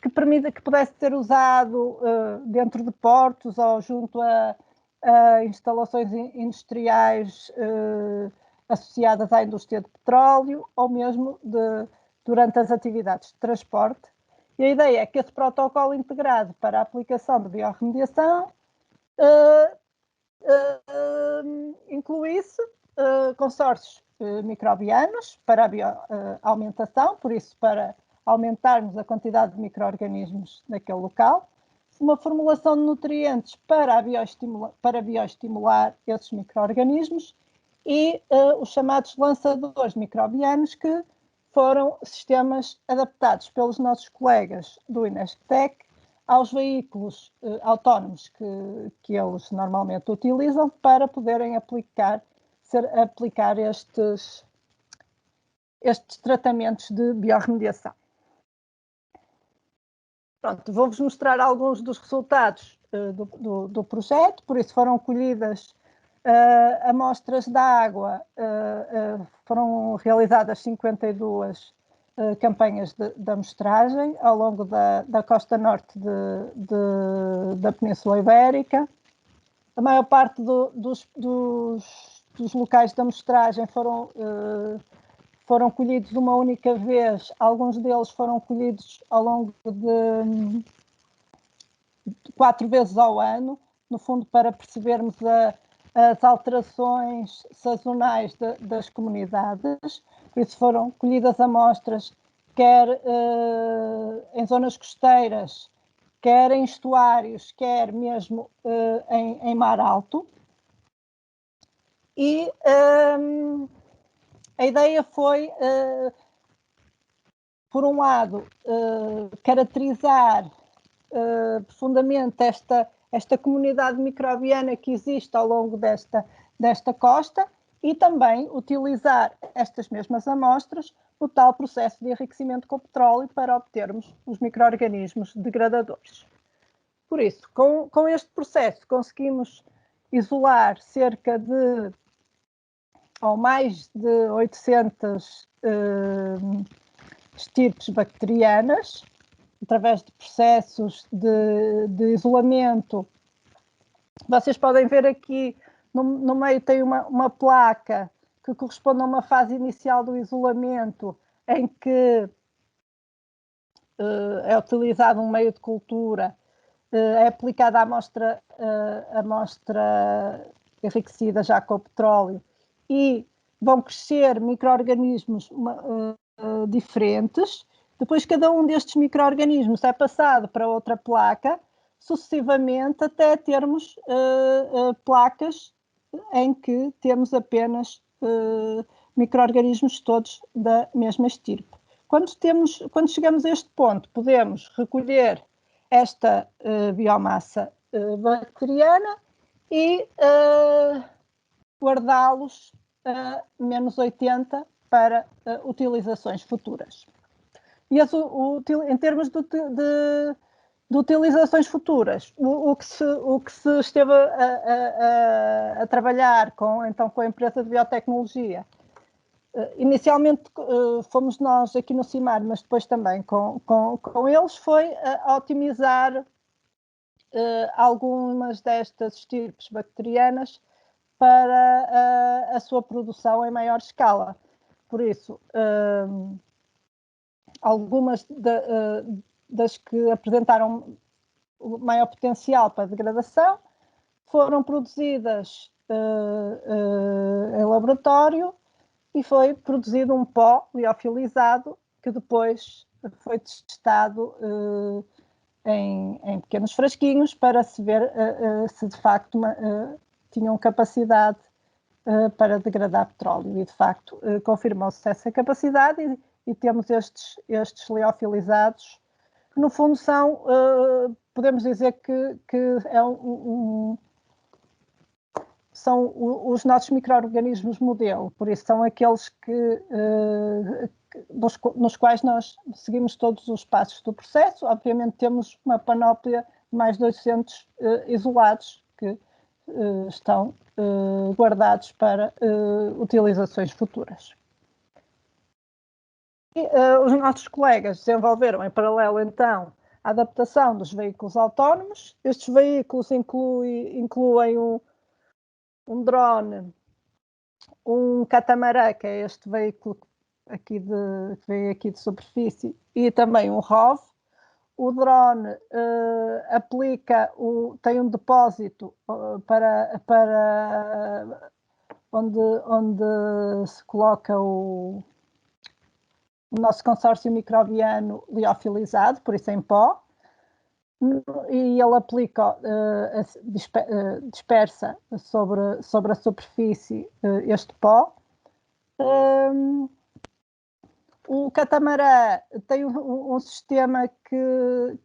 que permita que pudesse ser usado dentro de portos ou junto a instalações industriais associadas à indústria de petróleo ou mesmo durante as atividades de transporte. E a ideia é que esse protocolo integrado para a aplicação de biorremediação incluísse consórcios microbianos para a bioaumentação, por isso para aumentarmos a quantidade de micro-organismos naquele local, uma formulação de nutrientes para bioestimular esses micro-organismos e os chamados lançadores microbianos, que foram sistemas adaptados pelos nossos colegas do INESCTEC aos veículos autónomos que eles normalmente utilizam para poderem aplicar estes tratamentos de biorremediação. Pronto, vou-vos mostrar alguns dos resultados do projeto, por isso foram colhidas amostras de água, foram realizadas 52 campanhas de amostragem ao longo da costa norte da Península Ibérica. A maior parte dos locais de amostragem foram colhidos uma única vez, alguns deles foram colhidos ao longo de 4 vezes ao ano, no fundo para percebermos as alterações sazonais das comunidades. Por isso foram colhidas amostras quer em zonas costeiras, quer em estuários, quer mesmo em mar alto. E a ideia foi, por um lado, caracterizar profundamente esta comunidade microbiana que existe ao longo desta costa e também utilizar estas mesmas amostras no tal processo de enriquecimento com petróleo para obtermos os micro-organismos degradadores. Por isso, com este processo conseguimos isolar cerca de ou mais de 800 estirpes bacterianas, através de processos de isolamento. Vocês podem ver aqui, no meio tem uma placa que corresponde a uma fase inicial do isolamento, em que é utilizado um meio de cultura, é aplicada a amostra enriquecida já com o petróleo, e vão crescer micro-organismos diferentes. Depois cada um destes micro-organismos é passado para outra placa, sucessivamente até termos placas em que temos apenas micro-organismos todos da mesma estirpe. Quando chegamos a este ponto, podemos recolher esta biomassa bacteriana e guardá-los a -80 para utilizações futuras. E em termos de utilizações futuras, o que se esteve a trabalhar então, com a empresa de biotecnologia, inicialmente fomos nós aqui no CIMAR, mas depois também com eles, foi a otimizar algumas destas estirpes bacterianas para a sua produção em maior escala. Por isso, algumas das que apresentaram maior potencial para degradação foram produzidas em laboratório e foi produzido um pó liofilizado que depois foi testado em pequenos frasquinhos para se ver se de facto tinham capacidade para degradar petróleo. E de facto confirmou-se essa capacidade e temos estes liofilizados que no fundo são, podemos dizer que são os nossos micro-organismos modelo, por isso são aqueles nos quais nós seguimos todos os passos do processo. Obviamente temos uma panóplia de mais de 800 isolados que estão guardados para utilizações futuras. E, os nossos colegas desenvolveram em paralelo então a adaptação dos veículos autónomos. Estes veículos incluem um drone, um catamarã, que é este veículo que veio aqui de superfície, e também um ROV. O drone tem um depósito para onde se coloca o nosso consórcio microbiano liofilizado, por isso em pó, e ele aplica, dispersa sobre a superfície este pó. O catamarã tem um sistema que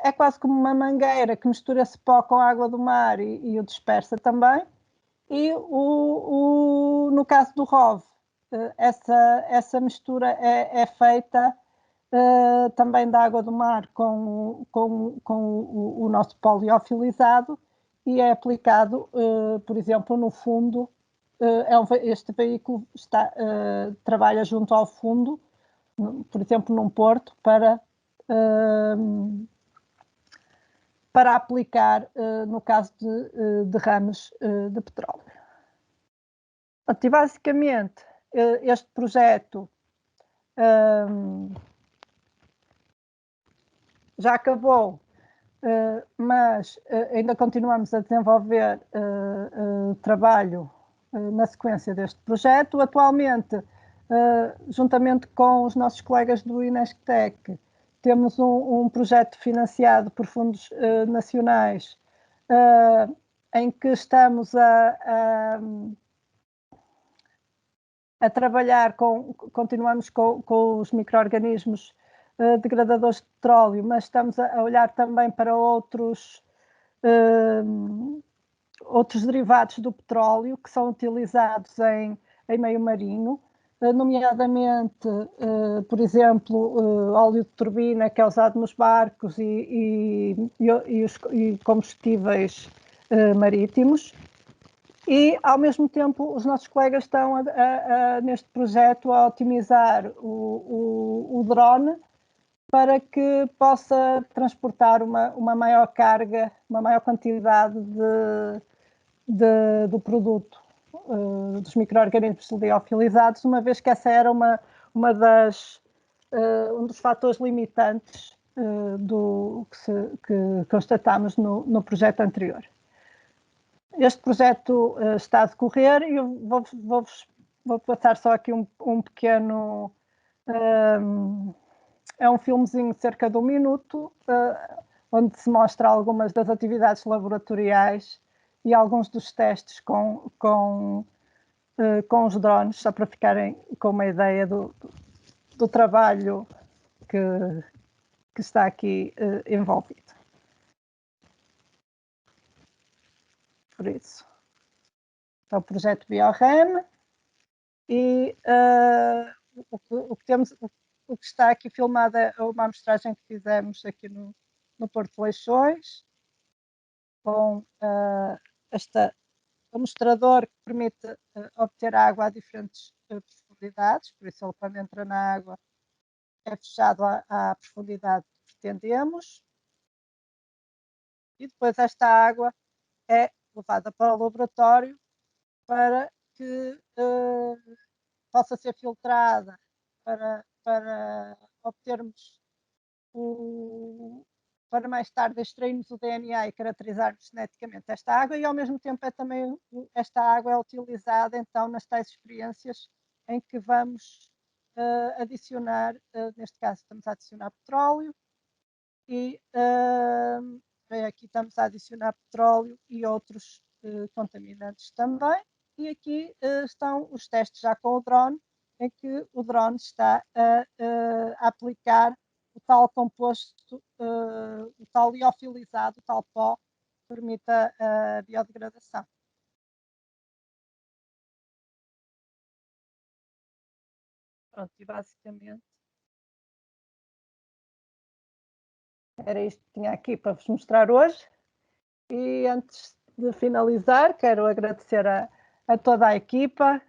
é quase como uma mangueira que mistura esse pó com a água do mar e o dispersa também. E no caso do ROV, essa mistura é feita também da água do mar com o nosso pó liofilizado e é aplicado, por exemplo, no fundo. Este veículo trabalha junto ao fundo, por exemplo, num porto, para aplicar no caso de derrames de petróleo. E basicamente, este projeto já acabou, mas ainda continuamos a desenvolver trabalho na sequência deste projeto. Atualmente, juntamente com os nossos colegas do INESCTEC, temos um projeto financiado por fundos nacionais em que estamos a trabalhar continuamos com os micro-organismos degradadores de petróleo, mas estamos a olhar também para outros derivados do petróleo que são utilizados em meio marinho, nomeadamente, por exemplo, óleo de turbina que é usado nos barcos e combustíveis marítimos. E, ao mesmo tempo, os nossos colegas estão neste projeto a otimizar o drone para que possa transportar uma maior carga, uma maior quantidade do produto dos micro-organismos liofilizados, uma vez que essa era um dos fatores limitantes que constatámos no projeto anterior. Este projeto está a decorrer e eu vou passar só aqui um pequeno... é um filmezinho de cerca de 1 minuto, onde se mostra algumas das atividades laboratoriais e alguns dos testes com os drones, só para ficarem com uma ideia do trabalho que está aqui envolvido. Por isso, é o projeto BioRem e o que está aqui filmado é uma amostragem que fizemos aqui no Porto de Leixões, com este mostrador que permite obter água a diferentes profundidades, por isso ele, quando entra na água, é fechado à profundidade que pretendemos, e depois esta água é levada para o laboratório para que possa ser filtrada para obtermos para mais tarde extrairmos o DNA e caracterizarmos geneticamente esta água, e ao mesmo tempo esta água é utilizada então nas tais experiências em que vamos adicionar, neste caso estamos a adicionar petróleo, e aqui estamos a adicionar petróleo e outros contaminantes também, e aqui estão os testes já com o drone, em que o drone está a aplicar o tal composto, o tal liofilizado, o tal pó, que permite a biodegradação. Pronto, e basicamente era isto que tinha aqui para vos mostrar hoje. E antes de finalizar, quero agradecer a toda a equipa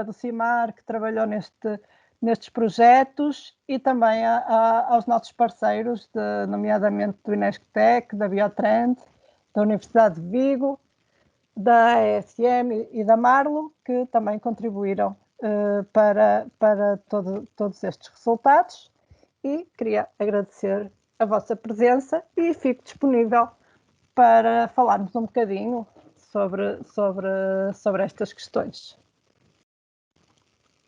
do CIMAR que trabalhou nestes projetos, e também aos nossos parceiros, nomeadamente do Inesctec, da Biotrend, da Universidade de Vigo, da ASM e da Marlo, que também contribuíram para todos estes resultados, e queria agradecer a vossa presença e fico disponível para falarmos um bocadinho sobre estas questões.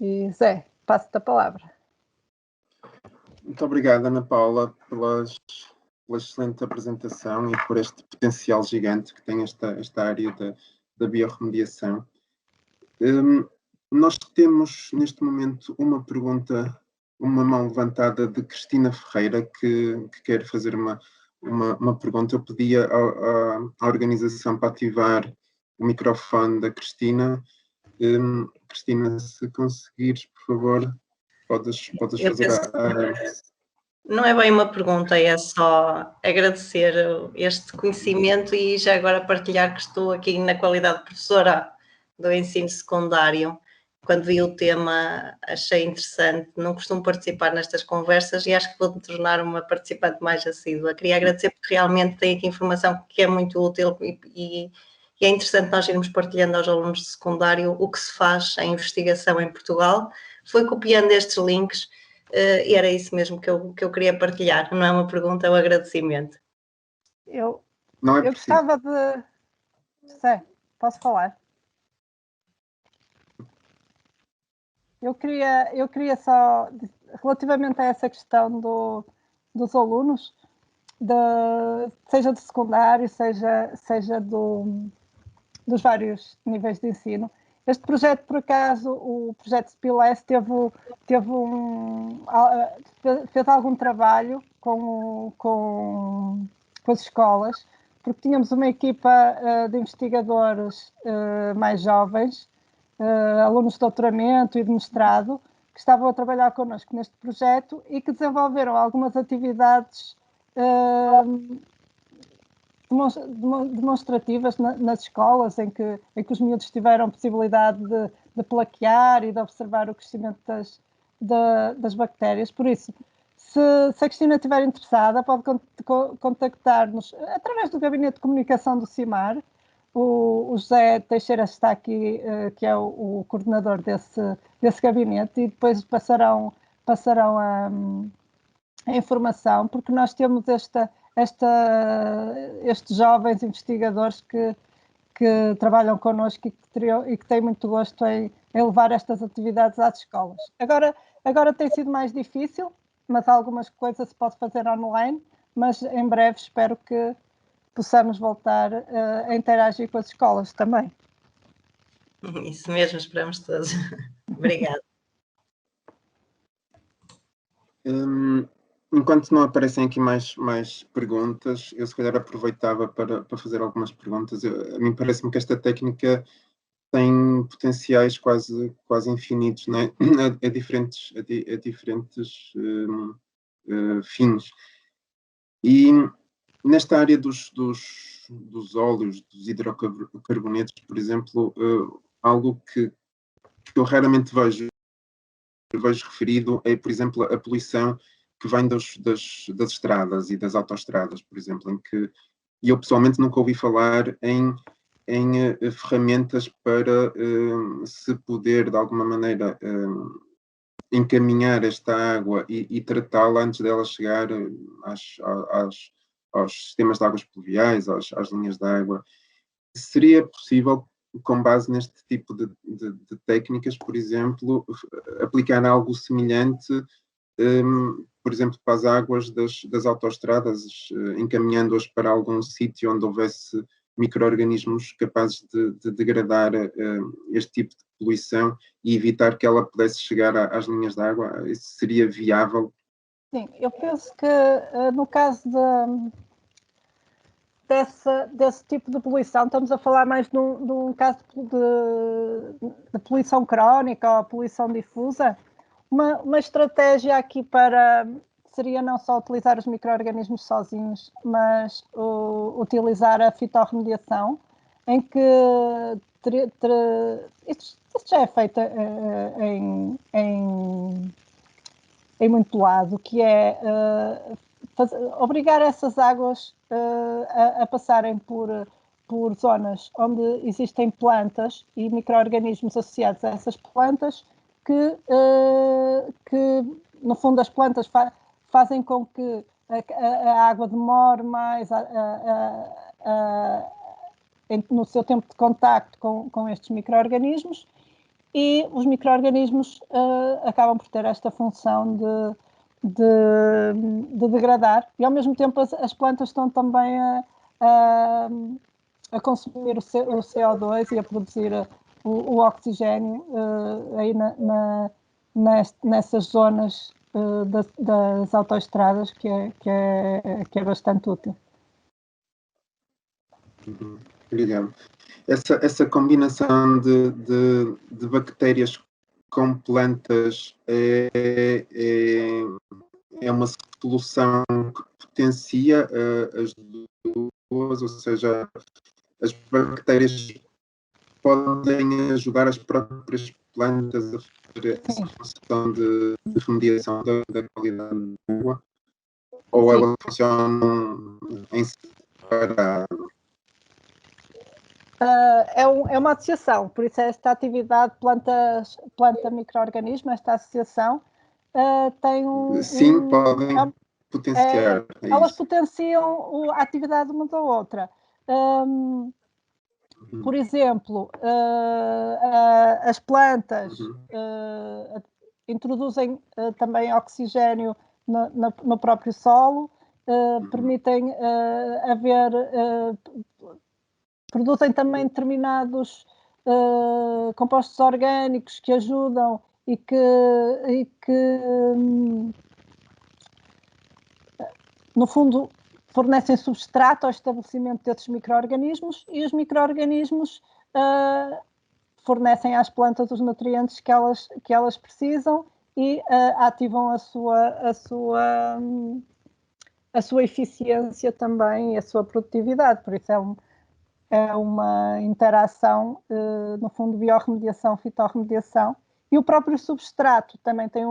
E Zé, passo-te a palavra. Muito obrigado, Ana Paula, pela excelente apresentação e por este potencial gigante que tem esta área da biorremediação. Nós temos, neste momento, uma pergunta, uma mão levantada de Cristina Ferreira, que quer fazer uma pergunta. Eu pedi à organização para ativar o microfone da Cristina. Cristina, se conseguires, por favor, podes fazer Não é bem uma pergunta, é só agradecer este conhecimento e já agora partilhar que estou aqui na qualidade de professora do ensino secundário. Quando vi o tema achei interessante, não costumo participar nestas conversas e acho que vou me tornar uma participante mais assídua. Queria agradecer porque realmente tem aqui informação que é muito útil e é interessante nós irmos partilhando aos alunos de secundário o que se faz em investigação em Portugal. Foi copiando estes links e era isso mesmo que eu queria partilhar. Não é uma pergunta, é um agradecimento. Eu Não é gostava de... Sé, posso falar? Eu queria só, relativamente a essa questão dos alunos, seja do secundário, seja dos vários níveis de ensino. Este projeto, por acaso, o projeto SPILES fez algum trabalho com as escolas, porque tínhamos uma equipa de investigadores mais jovens, alunos de doutoramento e de mestrado, que estavam a trabalhar connosco neste projeto e que desenvolveram algumas atividades demonstrativas nas escolas, em que os miúdos tiveram possibilidade de plaquear e de observar o crescimento das bactérias. Por isso, se a Cristina estiver interessada, pode contactar-nos através do Gabinete de Comunicação do CIMAR. O José Teixeira está aqui, que é o coordenador desse gabinete, e depois passarão a informação, porque nós temos estes jovens investigadores que trabalham connosco e que têm muito gosto em levar estas atividades às escolas. Agora tem sido mais difícil, mas algumas coisas se pode fazer online, mas em breve espero que possamos voltar a interagir com as escolas também. Isso mesmo, esperamos todos. Obrigada. Enquanto não aparecem aqui mais perguntas, eu se calhar aproveitava para fazer algumas perguntas. A mim parece-me que esta técnica tem potenciais quase infinitos, não é? A diferentes fins. E nesta área dos óleos, dos hidrocarbonetos, por exemplo, algo que eu raramente vejo referido é, por exemplo, a poluição que vem das estradas e das autoestradas, por exemplo, em que eu pessoalmente nunca ouvi falar em ferramentas para se poder, de alguma maneira, encaminhar esta água e tratá-la antes dela chegar aos sistemas de águas pluviais, às linhas de água. Seria possível, com base neste tipo de técnicas, por exemplo, aplicar algo semelhante, por exemplo, para as águas das autoestradas, encaminhando-as para algum sítio onde houvesse micro-organismos capazes de degradar este tipo de poluição e evitar que ela pudesse chegar às linhas de água? Isso seria viável? Sim, eu penso que no caso desse tipo de poluição, estamos a falar mais de um caso de poluição crónica ou poluição difusa. Uma estratégia aqui seria não só utilizar os micro-organismos sozinhos, mas utilizar a fitorremediação, em que isto já é feito em muito lado, que é obrigar essas águas a passarem por zonas onde existem plantas e micro-organismos associados a essas plantas que no fundo, as plantas fazem com que a água demore mais no seu tempo de contacto com estes micro-organismos, e os micro-organismos acabam por ter esta função de degradar, e ao mesmo tempo as plantas estão também a consumir o CO2 e a produzir o oxigênio aí nessas zonas das autoestradas, que é bastante útil. Obrigado. Essa combinação de bactérias com plantas é uma solução que potencia as duas, ou seja, as bactérias podem ajudar as próprias plantas a fazer essa função de remediação da qualidade da água, ou elas funcionam em separado? É uma associação, por isso esta atividade planta-micro-organismo, esta associação, tem Sim, podem potenciar. Elas potenciam a atividade uma da outra. Por exemplo, as plantas introduzem também oxigênio no próprio solo, permitem produzem também determinados compostos orgânicos que ajudam e que no fundo fornecem substrato ao estabelecimento desses micro-organismos, e os micro-organismos fornecem às plantas os nutrientes que elas precisam e ativam a sua eficiência também e a sua produtividade. Por isso é uma interação, no fundo, biorremediação, fitorremediação, e o próprio substrato também tem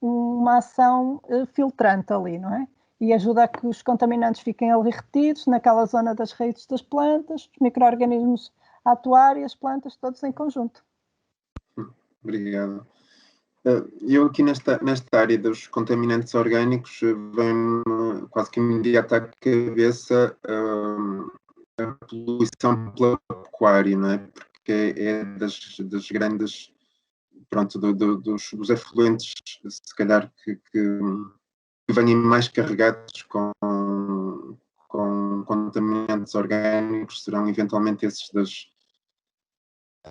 uma ação filtrante ali, não é? E ajuda a que os contaminantes fiquem ali retidos naquela zona das raízes das plantas, os micro-organismos a atuar e as plantas todos em conjunto. Obrigado. Eu aqui nesta área dos contaminantes orgânicos vem-me quase que imediato à cabeça a poluição pela pecuária, não é? Porque é das grandes, pronto, dos efluentes, se calhar, que venham mais carregados com contaminantes orgânicos, serão eventualmente esses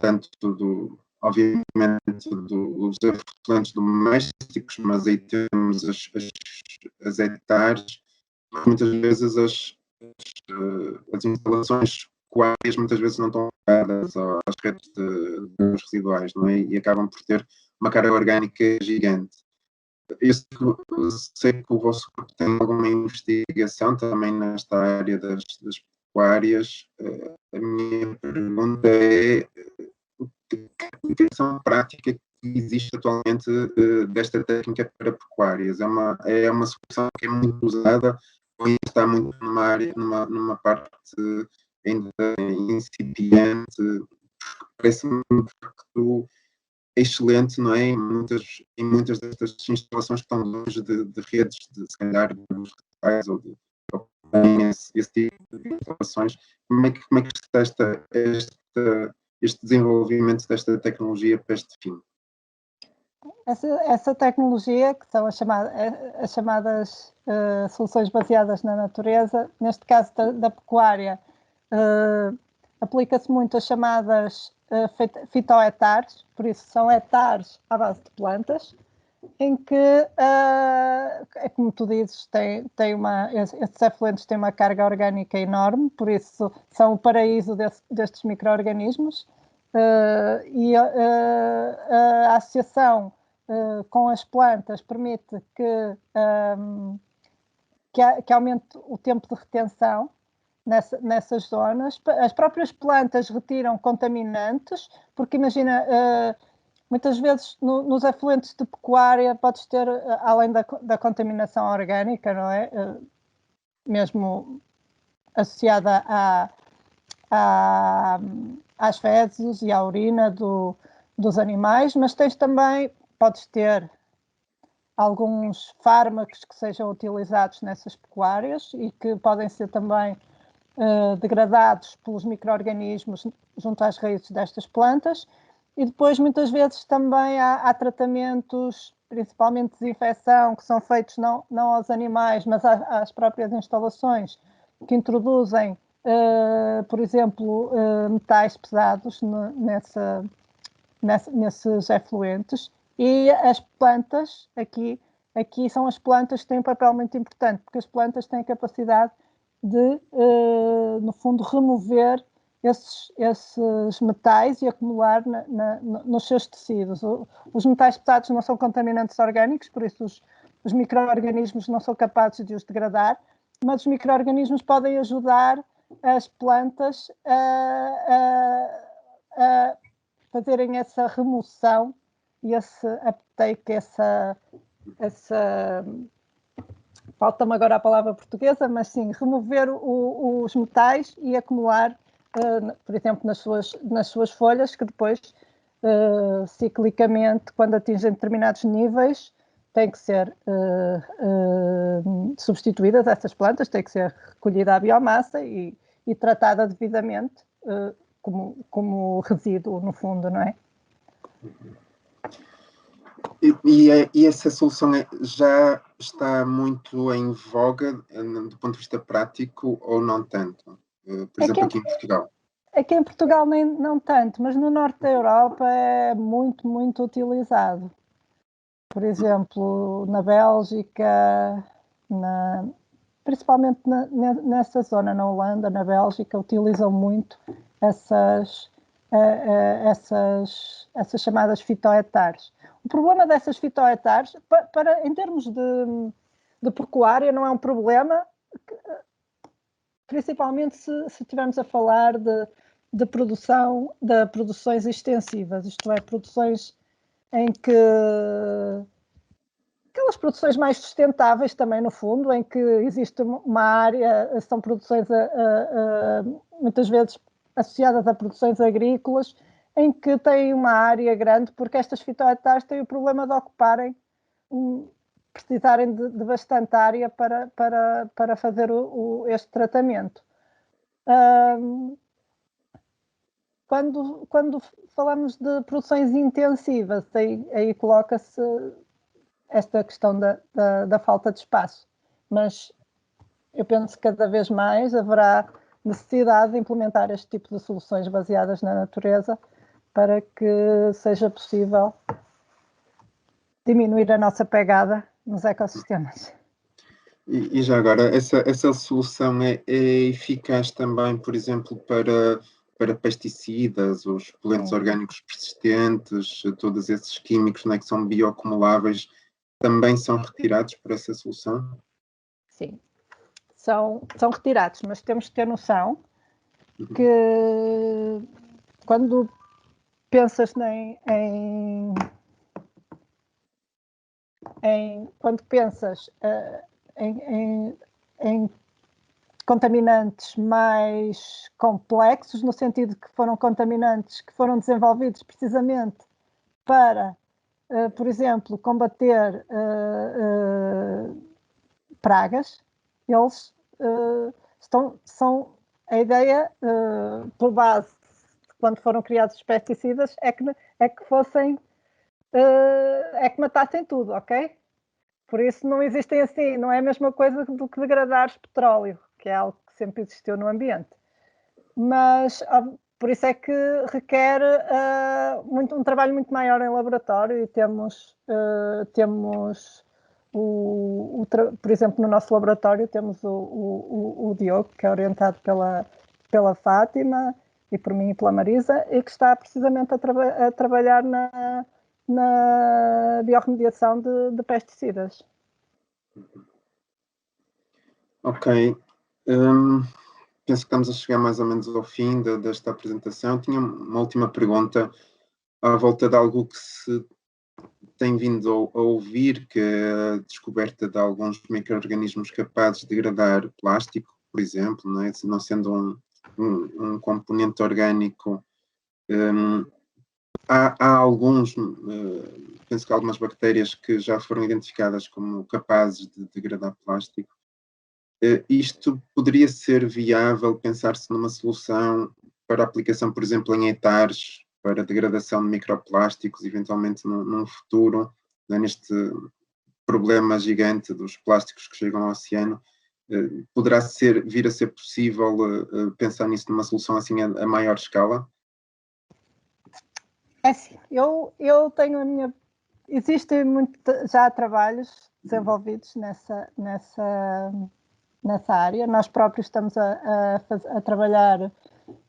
tanto obviamente, os efluentes domésticos, mas aí temos as hectares, muitas vezes as instalações aquárias muitas vezes não estão ligadas às redes de residuais, não é? E acabam por ter uma carga orgânica gigante. Eu sei que o vosso grupo tem alguma investigação também nesta área das pecuárias. A minha pergunta é que aplicação prática que existe atualmente desta técnica para pecuárias? É uma solução que é muito usada ou ainda está muito numa parte ainda incipiente? Parece-me que excelente, não é? Em muitas destas instalações que estão longe de redes, se calhar, de hospitais ou esse tipo de instalações. Como é que está este desenvolvimento desta tecnologia para este fim? Essa tecnologia, que são as chamadas soluções baseadas na natureza, neste caso da pecuária, aplica-se muito as chamadas fitohectares, por isso são hectares à base de plantas, em que, como tu dizes, esses efluentes têm uma carga orgânica enorme, por isso são o paraíso destes micro-organismos, e a associação com as plantas permite que aumente o tempo de retenção nessas zonas. As próprias plantas retiram contaminantes, porque imagina, muitas vezes nos efluentes de pecuária podes ter, além da contaminação orgânica, não é? Mesmo associada às fezes e à urina dos animais, mas podes ter alguns fármacos que sejam utilizados nessas pecuárias e que podem ser também degradados pelos micro-organismos junto às raízes destas plantas. E depois, muitas vezes, também há tratamentos, principalmente de desinfecção, que são feitos não aos animais, mas às próprias instalações, que introduzem, por exemplo, metais pesados nesses efluentes. E as plantas, aqui são as plantas que têm um papel muito importante, porque as plantas têm a capacidade de, no fundo, remover esses metais e acumular nos seus tecidos. Os metais pesados não são contaminantes orgânicos, por isso os micro-organismos não são capazes de os degradar, mas os micro-organismos podem ajudar as plantas a fazerem essa remoção e esse uptake, falta-me agora a palavra portuguesa, mas sim, remover os metais e acumular, por exemplo, nas suas folhas, que depois, ciclicamente, quando atingem determinados níveis, têm que ser substituídas essas plantas, tem que ser recolhida a biomassa e tratada devidamente como resíduo, no fundo, não é? E essa solução já está muito em voga do ponto de vista prático ou não tanto? Por exemplo, aqui em Portugal. Aqui em Portugal não tanto, mas no norte da Europa é muito, muito utilizado. Por exemplo, na Bélgica, principalmente nessa zona, na Holanda, na Bélgica, utilizam muito essas chamadas fitohectares. O problema dessas fitohectares, em termos de pecuária, não é um problema, principalmente se estivermos a falar de produções extensivas, isto é, produções em que aquelas produções mais sustentáveis também, no fundo, em que existe uma área, são produções muitas vezes associadas a produções agrícolas, em que têm uma área grande, porque estas fitohectares têm o problema de ocuparem, precisarem de bastante área para fazer este tratamento. Quando falamos de produções intensivas, aí coloca-se esta questão da falta de espaço, mas eu penso que cada vez mais haverá necessidade de implementar este tipo de soluções baseadas na natureza para que seja possível diminuir a nossa pegada nos ecossistemas. E já agora, essa solução é eficaz também, por exemplo, para pesticidas, os poluentes orgânicos persistentes, todos esses químicos, né, que são bioacumuláveis, também são retirados por essa solução? Sim, são retirados, mas temos que ter noção que quando pensas quando pensas em contaminantes mais complexos, no sentido que foram contaminantes que foram desenvolvidos precisamente para, por exemplo, combater pragas, eles são a ideia, por base de quando foram criados os pesticidas, é que fossem, é que matassem tudo, ok? Por isso não existem assim, não é a mesma coisa do que degradares petróleo, que é algo que sempre existiu no ambiente. Mas por isso é que requer um trabalho muito maior em laboratório e temos por exemplo, no nosso laboratório temos o Diogo, que é orientado pela Fátima e por mim e pela Marisa, e que está precisamente a trabalhar na biorremediação de pesticidas. Ok. Penso que estamos a chegar mais ou menos ao fim desta apresentação. Tinha uma última pergunta à volta de algo que se tem vindo a ouvir, que é a descoberta de alguns micro-organismos capazes de degradar plástico, por exemplo, não é? Não sendo um componente orgânico. Há alguns, penso que há algumas bactérias que já foram identificadas como capazes de degradar plástico. Isto poderia ser viável, pensar-se numa solução para aplicação, por exemplo, em hectares, para degradação de microplásticos, eventualmente num futuro, né, neste problema gigante dos plásticos que chegam ao oceano, poderá vir a ser possível pensar nisso numa solução assim a maior escala? É assim, eu tenho a minha... Existem já trabalhos desenvolvidos nessa área. Nós próprios estamos a trabalhar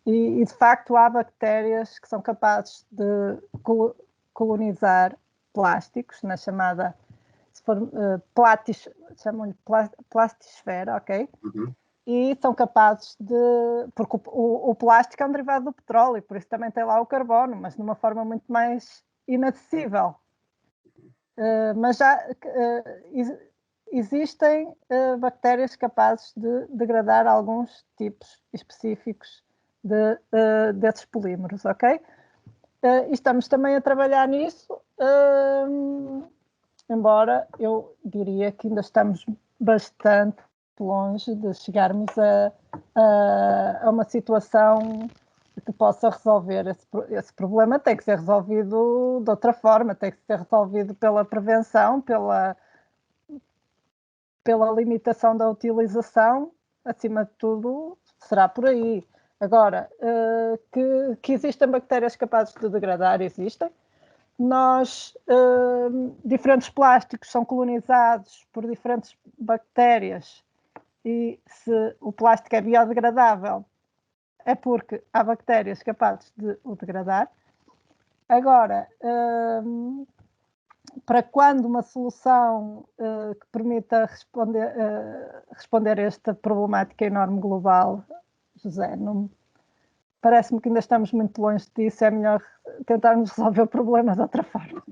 e, de facto, há bactérias que são capazes de colonizar plásticos, na chamada, se for, chamam-lhe plastisfera, ok? Uhum. E são capazes de... Porque o plástico é um derivado do petróleo, por isso também tem lá o carbono, mas de uma forma muito mais inacessível. Mas já existem bactérias capazes de degradar alguns tipos específicos desses polímeros, ok? E estamos também a trabalhar nisso, embora eu diria que ainda estamos bastante longe de chegarmos a uma situação que possa resolver esse problema. Tem que ser resolvido de outra forma, tem que ser resolvido pela prevenção, pela limitação da utilização, acima de tudo, será por aí. Agora, que existem bactérias capazes de degradar, existem. Diferentes plásticos são colonizados por diferentes bactérias e se o plástico é biodegradável, é porque há bactérias capazes de o degradar. Agora, para quando uma solução que permita responder a esta problemática enorme global, José, parece-me que ainda estamos muito longe disso, é melhor tentarmos resolver o problema de outra forma.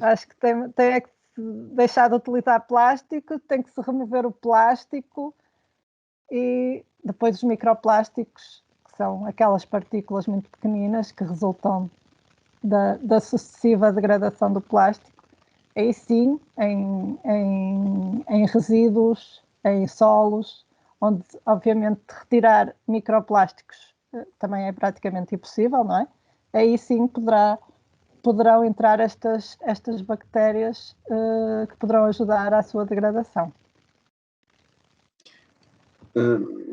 Acho que tem que se deixar de utilizar plástico, tem que se remover o plástico e depois os microplásticos, que são aquelas partículas muito pequeninas que resultam da sucessiva degradação do plástico, aí sim, em resíduos, em solos, onde obviamente retirar microplásticos também é praticamente impossível, não é? Aí sim poderão entrar estas bactérias que poderão ajudar à sua degradação.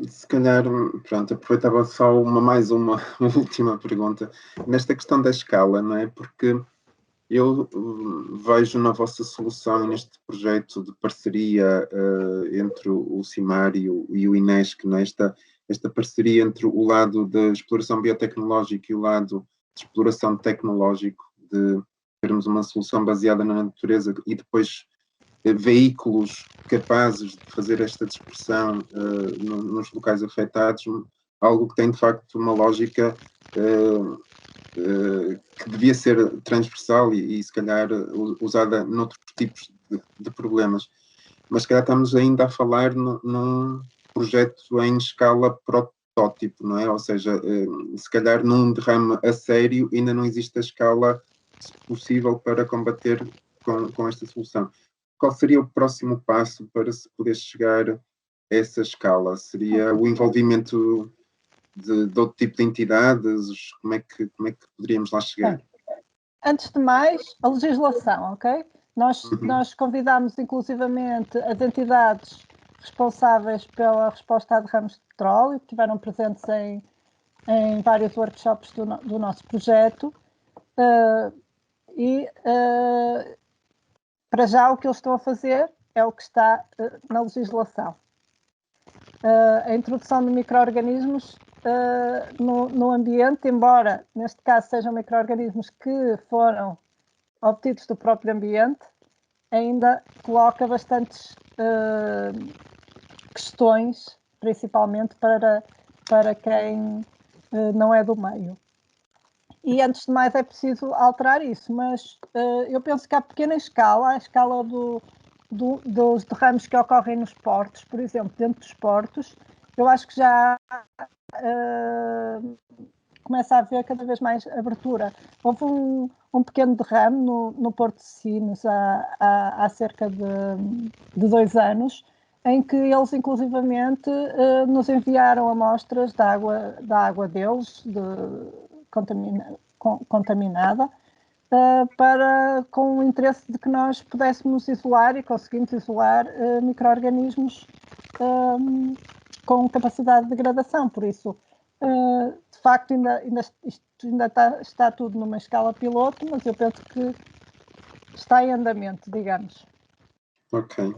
Se calhar, pronto, aproveitava só mais uma última pergunta. Nesta questão da escala, não é? Porque eu vejo na vossa solução, neste projeto de parceria entre o CIMAR e o INESC, não é? Esta parceria entre o lado da exploração biotecnológica e o lado de exploração tecnológico, de termos uma solução baseada na natureza e depois veículos capazes de fazer esta dispersão nos locais afetados, algo que tem de facto uma lógica que devia ser transversal e se calhar usada noutros tipos de problemas. Mas se calhar estamos ainda a falar num projeto em escala protótipo, não é? Ou seja, se calhar num derrame a sério ainda não existe a escala possível para combater com esta solução. Qual seria o próximo passo para se poder chegar a essa escala? Seria o envolvimento de outro tipo de entidades? Como é que poderíamos lá chegar? Antes de mais, a legislação, ok? Nós convidámos inclusivamente as entidades responsáveis pela resposta a derrames de petróleo, que estiveram presentes em vários workshops do nosso projeto, para já o que eles estão a fazer é o que está na legislação. A introdução de micro-organismos no ambiente, embora neste caso sejam micro-organismos que foram obtidos do próprio ambiente, ainda coloca bastantes questões, principalmente para quem não é do meio. E antes de mais é preciso alterar isso, mas eu penso que à pequena escala, a escala dos derrames que ocorrem nos portos, por exemplo, dentro dos portos, eu acho que já começa a haver cada vez mais abertura. Houve um pequeno derrame no Porto de Sines há cerca de 2 anos, em que eles inclusivamente nos enviaram amostras da água deles, contaminada, com o interesse de que nós pudéssemos isolar e conseguimos isolar micro-organismos com capacidade de degradação. Por isso, de facto, isto ainda está tudo numa escala piloto, mas eu penso que está em andamento, digamos. Ok.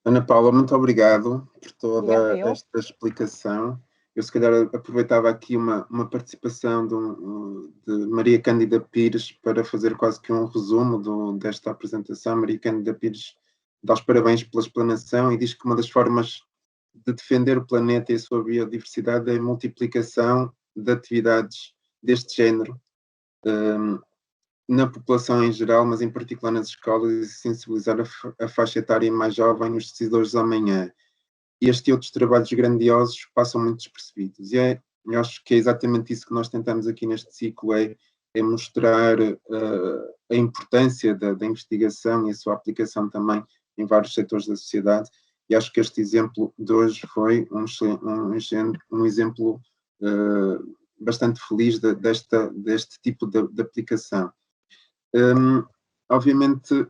Ana Paula, muito obrigado por toda esta explicação. Eu, se calhar, aproveitava aqui uma participação de Maria Cândida Pires para fazer quase que um resumo desta apresentação. Maria Cândida Pires dá os parabéns pela explanação e diz que uma das formas de defender o planeta e a sua biodiversidade é a multiplicação de atividades deste género na população em geral, mas em particular nas escolas, e sensibilizar a faixa etária mais jovem nos decisores do amanhã. Este e outros trabalhos grandiosos passam muito despercebidos. E eu acho que é exatamente isso que nós tentamos aqui neste ciclo, é mostrar a importância da investigação e a sua aplicação também em vários setores da sociedade. E acho que este exemplo de hoje foi um exemplo bastante feliz deste tipo de aplicação. Obviamente,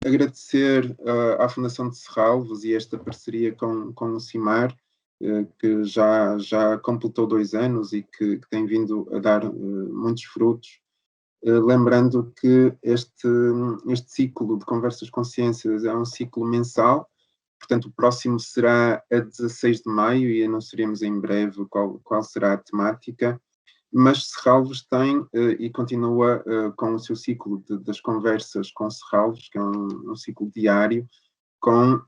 agradecer à Fundação de Serralves e esta parceria com o CIMAR, que já completou 2 anos e que tem vindo a dar muitos frutos. Lembrando que este ciclo de Conversas com Ciências é um ciclo mensal, portanto o próximo será a 16 de maio e anunciaremos em breve qual será a temática. Mas Serralves tem e continua com o seu ciclo das conversas com Serralves, que é um ciclo diário, com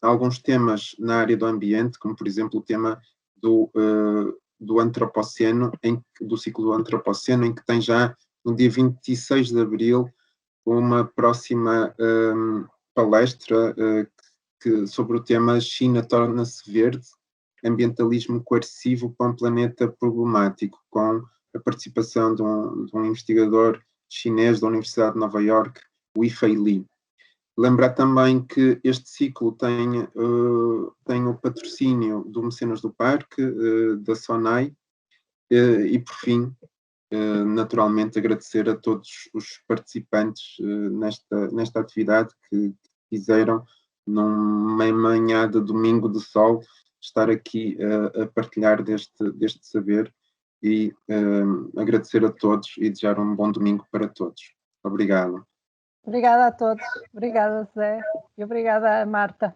alguns temas na área do ambiente, como por exemplo o tema do antropoceno, do ciclo do antropoceno, em que tem já no dia 26 de abril uma próxima palestra sobre o tema China torna-se verde, ambientalismo coercivo para um planeta problemático, com a participação de um investigador chinês da Universidade de Nova Iorque, Wei-Fei Li. Lembrar também que este ciclo tem o patrocínio do Mecenas do Parque, da SONAI, e por fim, naturalmente agradecer a todos os participantes nesta atividade que fizeram numa manhã de domingo de sol, estar aqui a partilhar deste saber e agradecer a todos e desejar um bom domingo para todos. Obrigado. Obrigada a todos. Obrigada, Zé. E obrigada, Marta.